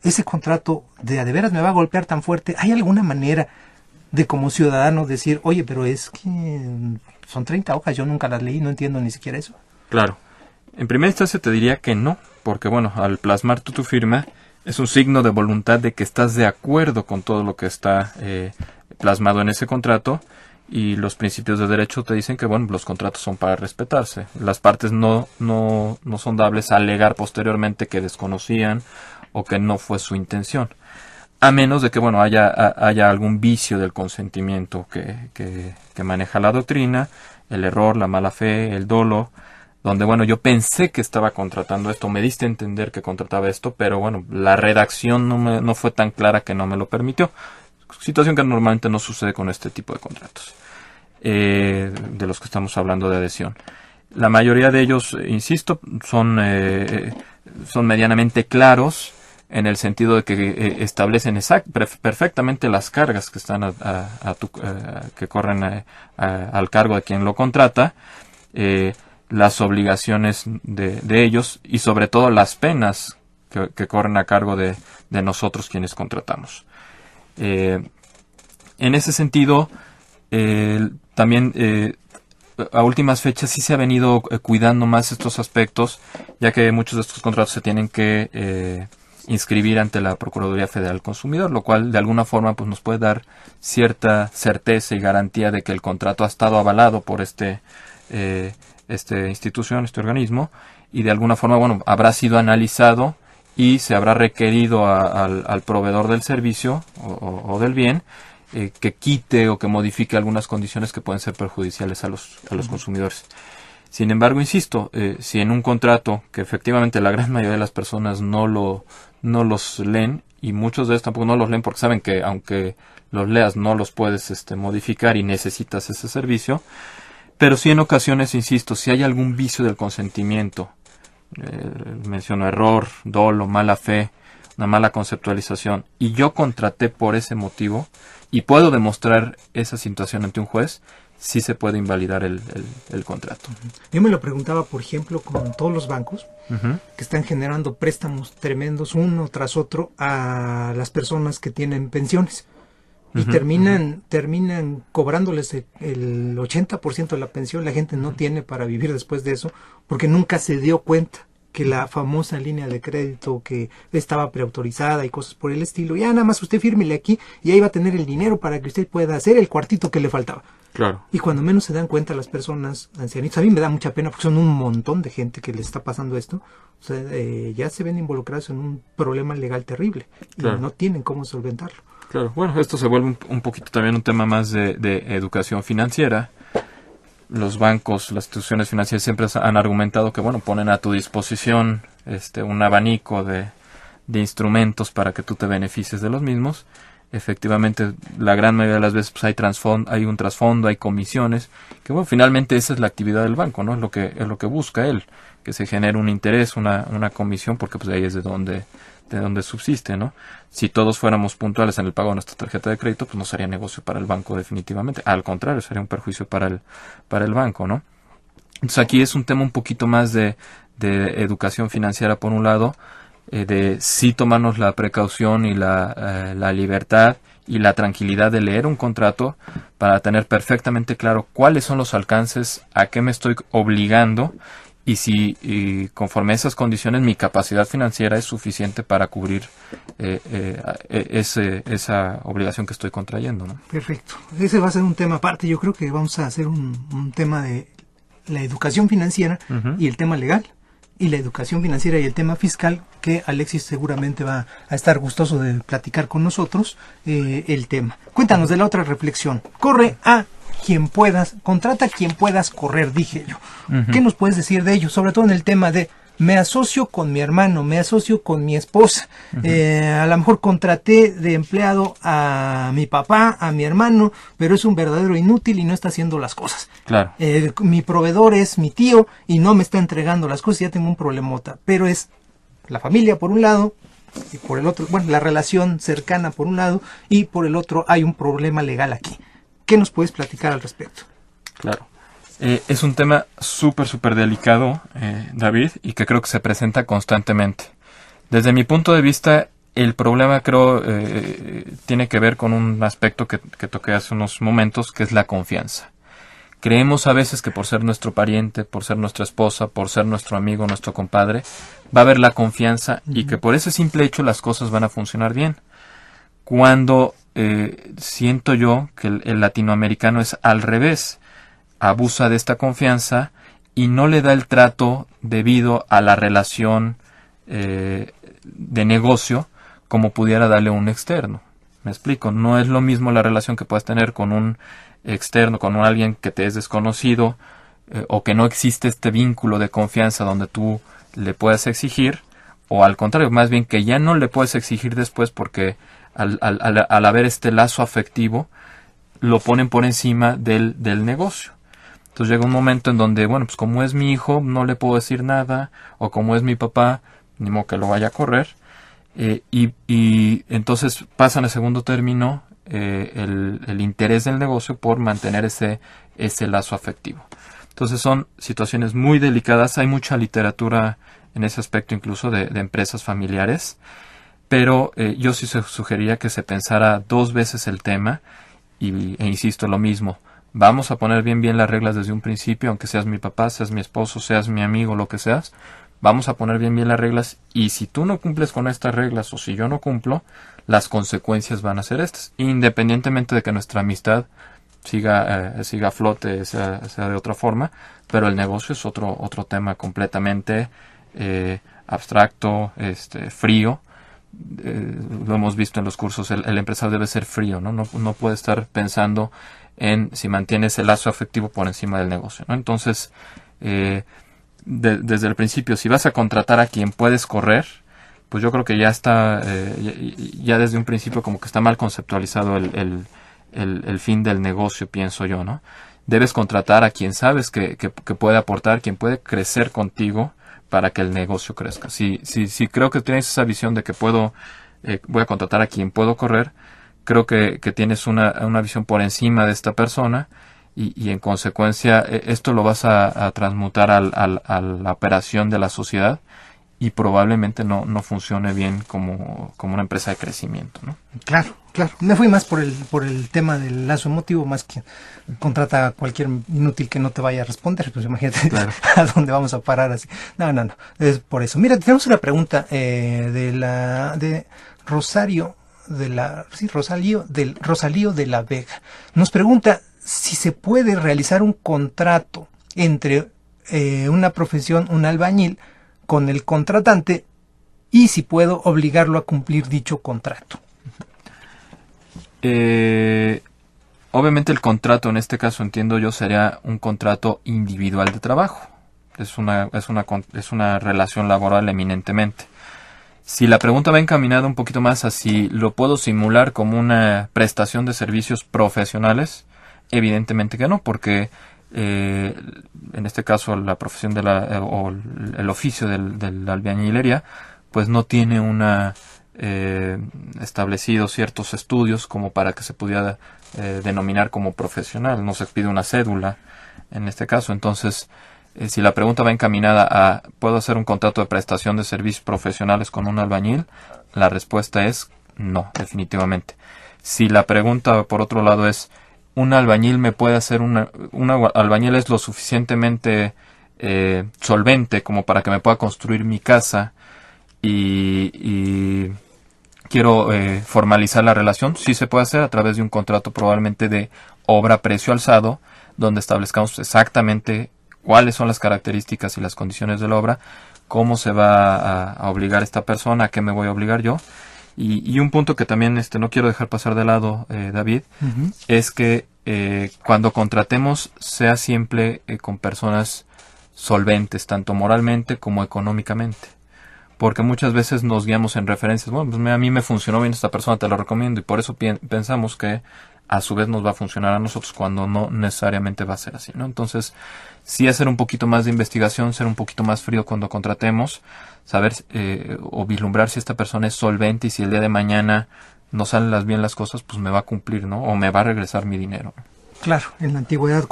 Ese contrato de veras me va a golpear tan fuerte. ¿Hay alguna manera de como ciudadano decir, oye, pero es que son 30 hojas, yo nunca las leí, no entiendo ni siquiera eso? Claro. En primera instancia te diría que no, porque bueno, al plasmar tu firma, es un signo de voluntad de que estás de acuerdo con todo lo que está plasmado en ese contrato, y los principios de derecho te dicen que bueno, los contratos son para respetarse. Las partes no son dables a alegar posteriormente que desconocían o que no fue su intención, a menos de que bueno haya algún vicio del consentimiento que maneja la doctrina, el error, la mala fe, el dolo, donde bueno, yo pensé que estaba contratando esto, me diste a entender que contrataba esto, pero bueno, la redacción no fue tan clara que no me lo permitió. Situación que normalmente no sucede con este tipo de contratos, de los que estamos hablando de adhesión. La mayoría de ellos, insisto, son medianamente claros, en el sentido de que establecen perfectamente las cargas que están que corren al cargo de quien lo contrata, las obligaciones de ellos, y sobre todo las penas que corren a cargo de nosotros quienes contratamos. En ese sentido, también a últimas fechas sí se ha venido cuidando más estos aspectos, ya que muchos de estos contratos se tienen que inscribir ante la Procuraduría Federal del Consumidor, lo cual de alguna forma pues nos puede dar cierta certeza y garantía de que el contrato ha estado avalado por esta institución, este organismo, y de alguna forma bueno, habrá sido analizado y se habrá requerido al proveedor del servicio o del bien que quite o que modifique algunas condiciones que pueden ser perjudiciales a los consumidores. Sin embargo, insisto, si en un contrato que efectivamente la gran mayoría de las personas no los leen, y muchos de ellos tampoco no los leen porque saben que aunque los leas no los puedes modificar y necesitas ese servicio, pero sí en ocasiones, insisto, si hay algún vicio del consentimiento, menciono error, dolo, mala fe, una mala conceptualización, y yo contraté por ese motivo y puedo demostrar esa situación ante un juez, sí se puede invalidar el contrato. Yo me lo preguntaba, por ejemplo, con todos los bancos que están generando préstamos tremendos uno tras otro a las personas que tienen pensiones, y terminan cobrándoles el 80% de la pensión. La gente no tiene para vivir después de eso, porque nunca se dio cuenta que la famosa línea de crédito que estaba preautorizada y cosas por el estilo, ya nada más usted fírmele aquí y ahí va a tener el dinero para que usted pueda hacer el cuartito que le faltaba. Claro. Y cuando menos se dan cuenta las personas ancianitas, a mí me da mucha pena porque son un montón de gente que les está pasando esto, o sea, ya se ven involucrados en un problema legal terrible, claro, y no tienen cómo solventarlo. Claro, bueno, esto se vuelve un poquito también un tema más de educación financiera. Los bancos, las instituciones financieras siempre han argumentado que, bueno, ponen a tu disposición un abanico de instrumentos para que tú te beneficies de los mismos. Efectivamente, la gran mayoría de las veces pues, hay un trasfondo, hay comisiones, que bueno, finalmente esa es la actividad del banco, ¿no? Es lo que busca él, que se genere un interés, una comisión, porque pues de ahí es de donde subsiste, ¿no? Si todos fuéramos puntuales en el pago de nuestra tarjeta de crédito, pues no sería negocio para el banco definitivamente. Al contrario, sería un perjuicio para el banco, ¿no? Entonces aquí es un tema un poquito más de educación financiera por un lado, de sí tomarnos la precaución y la libertad y la tranquilidad de leer un contrato para tener perfectamente claro cuáles son los alcances, a qué me estoy obligando, y si conforme a esas condiciones mi capacidad financiera es suficiente para cubrir esa obligación que estoy contrayendo, ¿no? Perfecto. Ese va a ser un tema aparte. Yo creo que vamos a hacer un tema de la educación financiera y el tema legal, y la educación financiera y el tema fiscal, que Alexis seguramente va a estar gustoso de platicar con nosotros el tema. Cuéntanos de la otra reflexión. Corre a quien puedas, contrata a quien puedas correr, dije yo. ¿Qué nos puedes decir de ello? Sobre todo en el tema de me asocio con mi hermano, me asocio con mi esposa, a lo mejor contraté de empleado a mi papá, a mi hermano, pero es un verdadero inútil y no está haciendo las cosas. Claro. Mi proveedor es mi tío y no me está entregando las cosas, ya tengo un problemota, pero es la familia por un lado, y por el otro, bueno, la relación cercana por un lado, y por el otro hay un problema legal aquí. ¿Qué nos puedes platicar al respecto? Claro. Es un tema súper delicado, David, y que creo que se presenta constantemente. Desde mi punto de vista, el problema creo tiene que ver con un aspecto que toqué hace unos momentos, que es la confianza. Creemos a veces que por ser nuestro pariente, por ser nuestra esposa, por ser nuestro amigo, nuestro compadre, va a haber la confianza y que por ese simple hecho las cosas van a funcionar bien. Cuando siento yo que el latinoamericano es al revés, abusa de esta confianza y no le da el trato debido a la relación de negocio como pudiera darle un externo. Me explico, no es lo mismo la relación que puedas tener con un externo, con alguien que te es desconocido o que no existe este vínculo de confianza donde tú le puedas exigir, o al contrario, más bien que ya no le puedes exigir después porque al haber este lazo afectivo lo ponen por encima del negocio. Entonces llega un momento en donde, bueno, pues como es mi hijo, no le puedo decir nada, o como es mi papá, ni modo que lo vaya a correr, y entonces pasan a segundo término el interés del negocio por mantener ese lazo afectivo. Entonces son situaciones muy delicadas, hay mucha literatura en ese aspecto incluso de empresas familiares, pero yo sí sugeriría que se pensara 2 veces el tema, e insisto, lo mismo. Vamos a poner bien las reglas desde un principio, aunque seas mi papá, seas mi esposo, seas mi amigo, lo que seas. Vamos a poner bien las reglas, y si tú no cumples con estas reglas o si yo no cumplo, las consecuencias van a ser estas, independientemente de que nuestra amistad siga a flote, sea de otra forma, pero el negocio es otro tema completamente abstracto, frío. Lo hemos visto en los cursos, el empresario debe ser frío, no puede estar pensando en si mantiene ese lazo afectivo por encima del negocio, ¿no? Entonces, desde el principio, si vas a contratar a quien puedes correr, pues yo creo que ya está, ya desde un principio como que está mal conceptualizado el fin del negocio, pienso yo, ¿no? Debes contratar a quien sabes que puede aportar, quien puede crecer contigo para que el negocio crezca. Si creo que tienes esa visión de que voy a contratar a quien puedo correr, creo que tienes una visión por encima de esta persona y en consecuencia esto lo vas a transmutar a la operación de la sociedad y probablemente no funcione bien como una empresa de crecimiento, ¿no? Claro. Me fui más por el tema del lazo emotivo, más que contrata a cualquier inútil que no te vaya a responder. Pues imagínate a dónde vamos a parar así. No, es por eso. Mira, tenemos una pregunta de Rosalío de la Vega. Nos pregunta si se puede realizar un contrato entre una profesión, un albañil, con el contratante, y si puedo obligarlo a cumplir dicho contrato. Obviamente el contrato en este caso, entiendo yo, sería un contrato individual de trabajo. Es una relación laboral eminentemente. Si la pregunta va encaminada un poquito más a si lo puedo simular como una prestación de servicios profesionales, evidentemente que no, porque en este caso la profesión o el oficio de la albañilería pues no tiene establecidos ciertos estudios como para que se pudiera denominar como profesional. No se pide una cédula en este caso. Entonces, si la pregunta va encaminada a ¿puedo hacer un contrato de prestación de servicios profesionales con un albañil? La respuesta es no, definitivamente. Si la pregunta por otro lado es ¿un albañil me puede hacer un albañil es lo suficientemente solvente como para que me pueda construir mi casa y quiero formalizar la relación? Sí se puede hacer a través de un contrato probablemente de obra-precio alzado, donde establezcamos exactamente cuáles son las características y las condiciones de la obra, cómo se va a obligar esta persona, a qué me voy a obligar yo. Y un punto que también no quiero dejar pasar de lado, David, es que cuando contratemos sea siempre con personas solventes, tanto moralmente como económicamente. Porque muchas veces nos guiamos en referencias, bueno, pues a mí me funcionó bien esta persona, te lo recomiendo, y por eso pensamos que a su vez nos va a funcionar a nosotros cuando no necesariamente va a ser así, ¿no? Entonces, sí hacer un poquito más de investigación, ser un poquito más frío cuando contratemos, saber o vislumbrar si esta persona es solvente y si el día de mañana no salen bien las cosas, pues me va a cumplir, ¿no? O me va a regresar mi dinero. Claro, en la antigüedad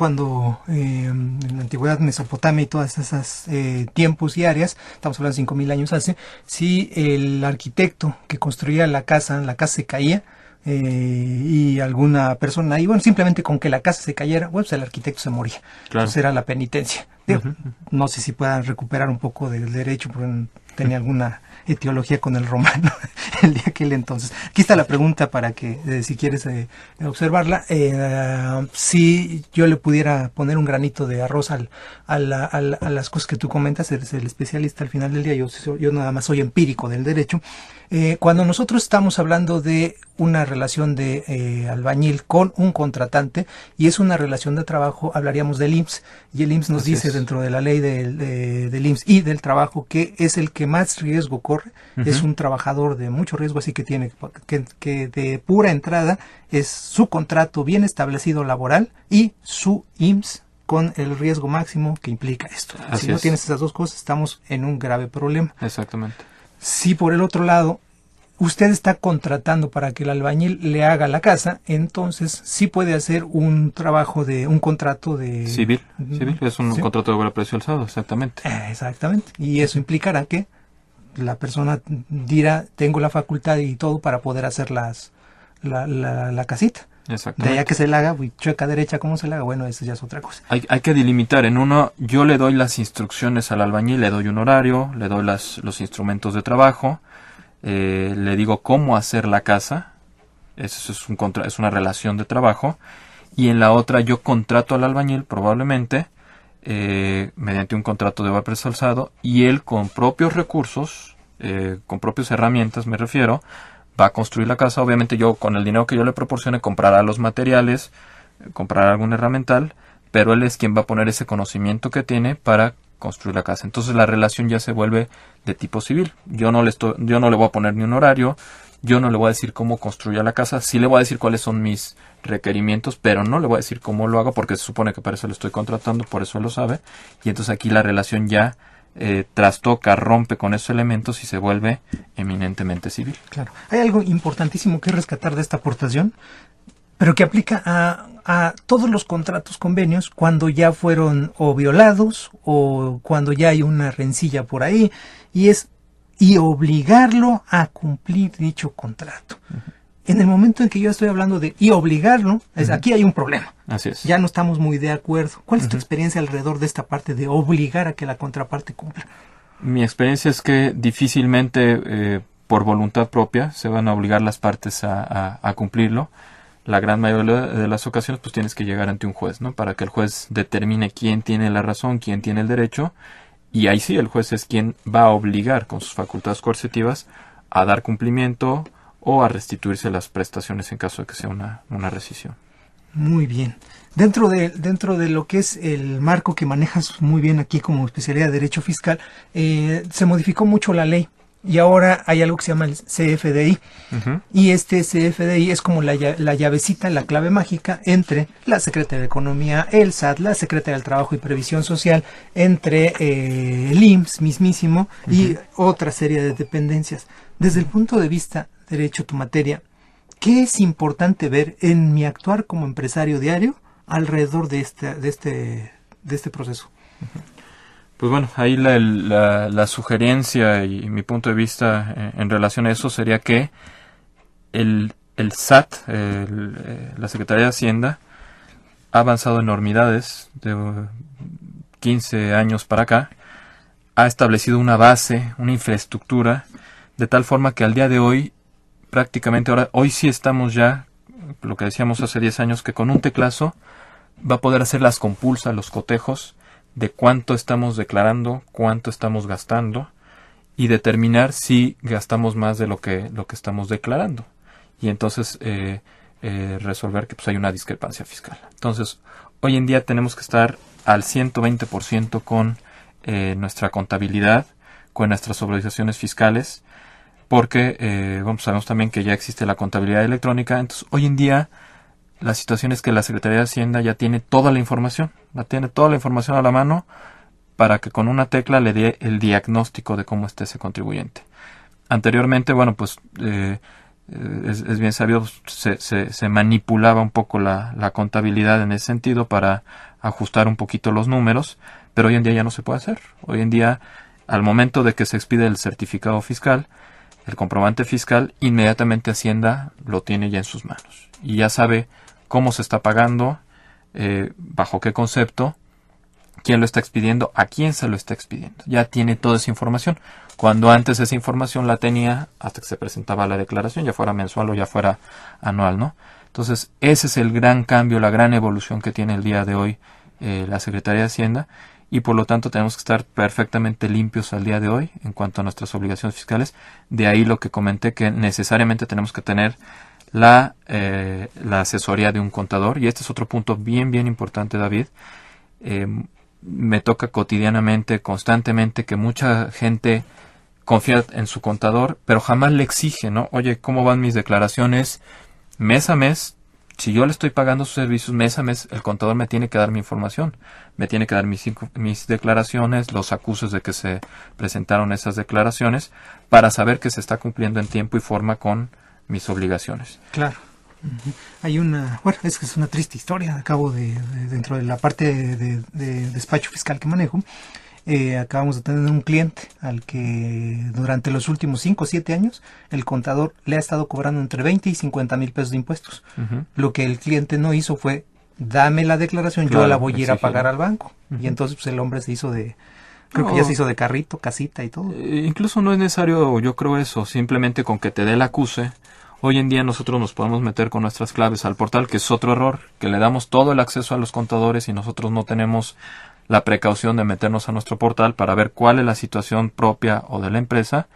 en la antigüedad Mesopotamia y todas esas tiempos y áreas, estamos hablando de 5,000 años hace, si el arquitecto que construía la casa se caía, y alguna persona, y bueno, simplemente con que la casa se cayera, bueno, pues el arquitecto se moría. Claro. Entonces era la penitencia. No sé si puedan recuperar un poco del derecho, porque tenía alguna etiología con el romano el de aquel entonces. Aquí está la pregunta para que, si quieres observarla, si yo le pudiera poner un granito de arroz a las cosas que tú comentas, eres el especialista al final del día, yo nada más soy empírico del derecho. Cuando nosotros estamos hablando de una relación de albañil con un contratante, y es una relación de trabajo, hablaríamos del IMSS, y el IMSS nos dice dentro de la ley del IMSS y del trabajo que es el que más riesgo corre, es un trabajador de mucho riesgo, así que tiene que de pura entrada es su contrato bien establecido laboral y su IMSS con el riesgo máximo que implica esto. Si no tienes esas dos cosas, estamos en un grave problema. Exactamente. Si por el otro lado usted está contratando para que el albañil le haga la casa, entonces sí puede hacer un contrato de... Civil, es un contrato de obra a precio alzado, exactamente. Exactamente, y eso implicará que la persona dirá, tengo la facultad y todo para poder hacer la casita. De allá que se la haga, chueca derecha, ¿cómo se la haga? Bueno, eso ya es otra cosa. Hay que delimitar. En uno, yo le doy las instrucciones al albañil, le doy un horario, le doy los instrumentos de trabajo, le digo cómo hacer la casa, eso es una relación de trabajo, y en la otra yo contrato al albañil probablemente mediante un contrato de obra precio alzado, y él con propios recursos, con propias herramientas me refiero, va a construir la casa. Obviamente yo con el dinero que yo le proporcione comprará los materiales, comprará algún herramental, pero él es quien va a poner ese conocimiento que tiene para construir la casa. Entonces la relación ya se vuelve de tipo civil. Yo no le voy a poner ni un horario, yo no le voy a decir cómo construya la casa, sí le voy a decir cuáles son mis requerimientos, pero no le voy a decir cómo lo hago, porque se supone que para eso lo estoy contratando, por eso él lo sabe, y entonces aquí la relación ya trastoca, rompe con esos elementos y se vuelve eminentemente civil. Claro. Hay algo importantísimo que rescatar de esta aportación, pero que aplica a todos los contratos, convenios, cuando ya fueron o violados o cuando ya hay una rencilla por ahí, y obligarlo a cumplir dicho contrato. En el momento en que yo estoy hablando de obligarlo, aquí hay un problema. Así es. Ya no estamos muy de acuerdo. ¿Cuál es tu experiencia alrededor de esta parte de obligar a que la contraparte cumpla? Mi experiencia es que difícilmente por voluntad propia se van a obligar las partes a cumplirlo. La gran mayoría de las ocasiones pues tienes que llegar ante un juez, ¿no? Para que el juez determine quién tiene la razón, quién tiene el derecho, y ahí sí el juez es quien va a obligar con sus facultades coercitivas a dar cumplimiento o a restituirse las prestaciones en caso de que sea una rescisión. Muy bien. Dentro de lo que es el marco que manejas muy bien aquí como especialidad de Derecho Fiscal, se modificó mucho la ley y ahora hay algo que se llama el CFDI. Y este CFDI es como la llavecita, la clave mágica entre la Secretaría de Economía, el SAT, la Secretaría del Trabajo y Previsión Social, entre el IMSS mismísimo y otra serie de dependencias. Desde el punto de vista derecho, tu materia, ¿qué es importante ver en mi actuar como empresario diario alrededor de este proceso? Pues bueno, ahí la sugerencia y mi punto de vista en relación a eso sería que el SAT, la Secretaría de Hacienda, ha avanzado enormidades de 15 años para acá, ha establecido una base, una infraestructura, de tal forma que al día de hoy, prácticamente hoy sí estamos ya, lo que decíamos hace 10 años, que con un teclazo va a poder hacer las compulsas, los cotejos, de cuánto estamos declarando, cuánto estamos gastando, y determinar si gastamos más de lo que estamos declarando. Y entonces resolver que pues hay una discrepancia fiscal. Entonces, hoy en día tenemos que estar al 120% con nuestra contabilidad, con nuestras obligaciones fiscales, porque sabemos también que ya existe la contabilidad electrónica. Entonces, hoy en día la situación es que la Secretaría de Hacienda ya tiene toda la información, a la mano para que con una tecla le dé el diagnóstico de cómo está ese contribuyente. Anteriormente, es bien sabido, se manipulaba un poco la contabilidad en ese sentido para ajustar un poquito los números, pero hoy en día ya no se puede hacer. Hoy en día, al momento de que se expide el certificado fiscal, el comprobante fiscal, inmediatamente Hacienda lo tiene ya en sus manos y ya sabe cómo se está pagando, bajo qué concepto, quién lo está expidiendo, a quién se lo está expidiendo. Ya tiene toda esa información, cuando antes esa información la tenía hasta que se presentaba la declaración, ya fuera mensual o ya fuera anual, ¿no? Entonces, ese es el gran cambio, la gran evolución que tiene el día de hoy la Secretaría de Hacienda, y por lo tanto tenemos que estar perfectamente limpios al día de hoy en cuanto a nuestras obligaciones fiscales. De ahí lo que comenté, que necesariamente tenemos que tener la asesoría de un contador. Y este es otro punto bien importante, David. Me toca cotidianamente, constantemente, que mucha gente confía en su contador, pero jamás le exige, ¿no? Oye, ¿cómo van mis declaraciones mes a mes? Si yo le estoy pagando sus servicios mes a mes, el contador me tiene que dar mi información, me tiene que dar mis declaraciones, los acusos de que se presentaron esas declaraciones, para saber que se está cumpliendo en tiempo y forma con mis obligaciones. Claro. Hay es una triste historia. Acabo dentro de la parte de despacho fiscal que manejo, acabamos de tener un cliente al que durante los últimos 5 o 7 años el contador le ha estado cobrando entre 20 y 50 mil pesos de impuestos. Lo que el cliente no hizo fue: dame la declaración, claro, yo la voy a ir a pagar al banco. Y entonces pues, el hombre se hizo que ya se hizo de carrito, casita y todo. Incluso no es necesario, yo creo eso, simplemente con que te dé el acuse. Hoy en día nosotros nos podemos meter con nuestras claves al portal, que es otro error, que le damos todo el acceso a los contadores y nosotros no tenemos la precaución de meternos a nuestro portal para ver cuál es la situación propia o de la empresa,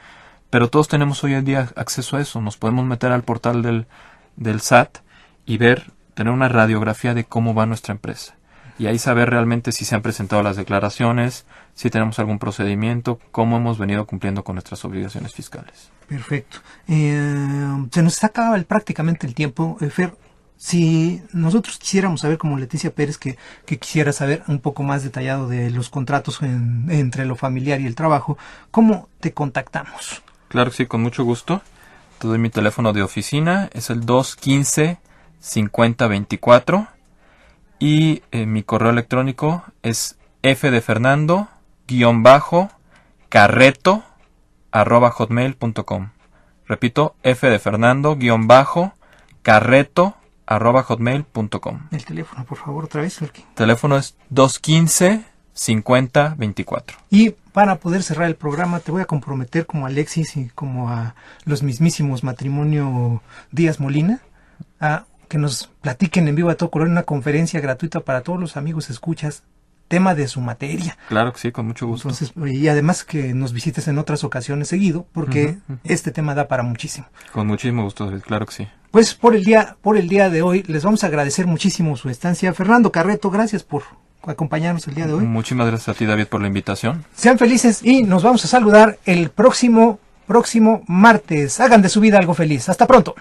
pero todos tenemos hoy en día acceso a eso. Nos podemos meter al portal del SAT y tener una radiografía de cómo va nuestra empresa. Y ahí saber realmente si se han presentado las declaraciones, si tenemos algún procedimiento, cómo hemos venido cumpliendo con nuestras obligaciones fiscales. Perfecto. Se nos está acabando prácticamente el tiempo. Fer, si nosotros quisiéramos saber, como Leticia Pérez, que quisiera saber un poco más detallado de los contratos entre lo familiar y el trabajo, ¿cómo te contactamos? Claro que sí, con mucho gusto. Te doy mi teléfono de oficina, es el 215-5024 y mi correo electrónico es fdefernando_carreto@hotmail.com. Repito, fdefernando_carreto@hotmail.com. El teléfono, por favor, otra vez. Teléfono es 215-5024. Y para poder cerrar el programa, te voy a comprometer como a Alexis y como a los mismísimos Matrimonio Díaz Molina, a que nos platiquen en vivo a todo color en una conferencia gratuita para todos los amigos escuchas, tema de su materia. Claro que sí, con mucho gusto. Entonces, y además que nos visites en otras ocasiones seguido, porque este tema da para muchísimo. Con muchísimo gusto, claro que sí. Pues por el día de hoy les vamos a agradecer muchísimo su estancia. Fernando Carreto, gracias por acompañarnos el día de hoy. Muchísimas gracias a ti, David, por la invitación. Sean felices y nos vamos a saludar el próximo martes. Hagan de su vida algo feliz. Hasta pronto.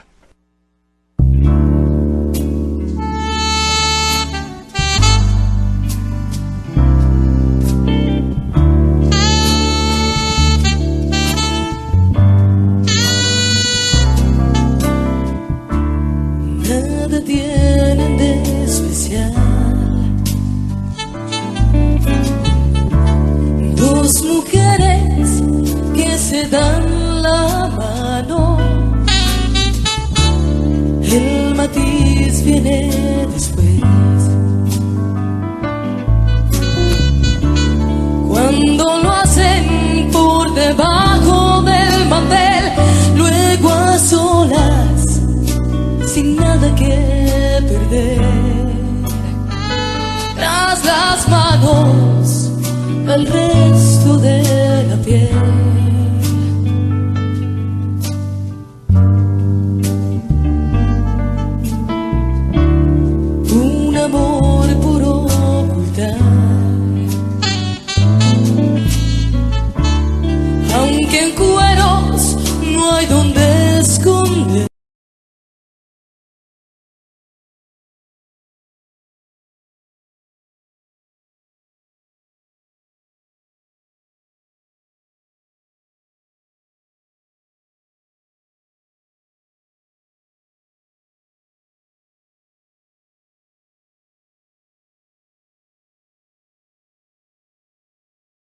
Tienen de especial dos mujeres que se dan la mano. El matiz viene después, cuando lo hacen por debajo del mantel, luego a solas, sin nada que perder, tras las manos alrededor.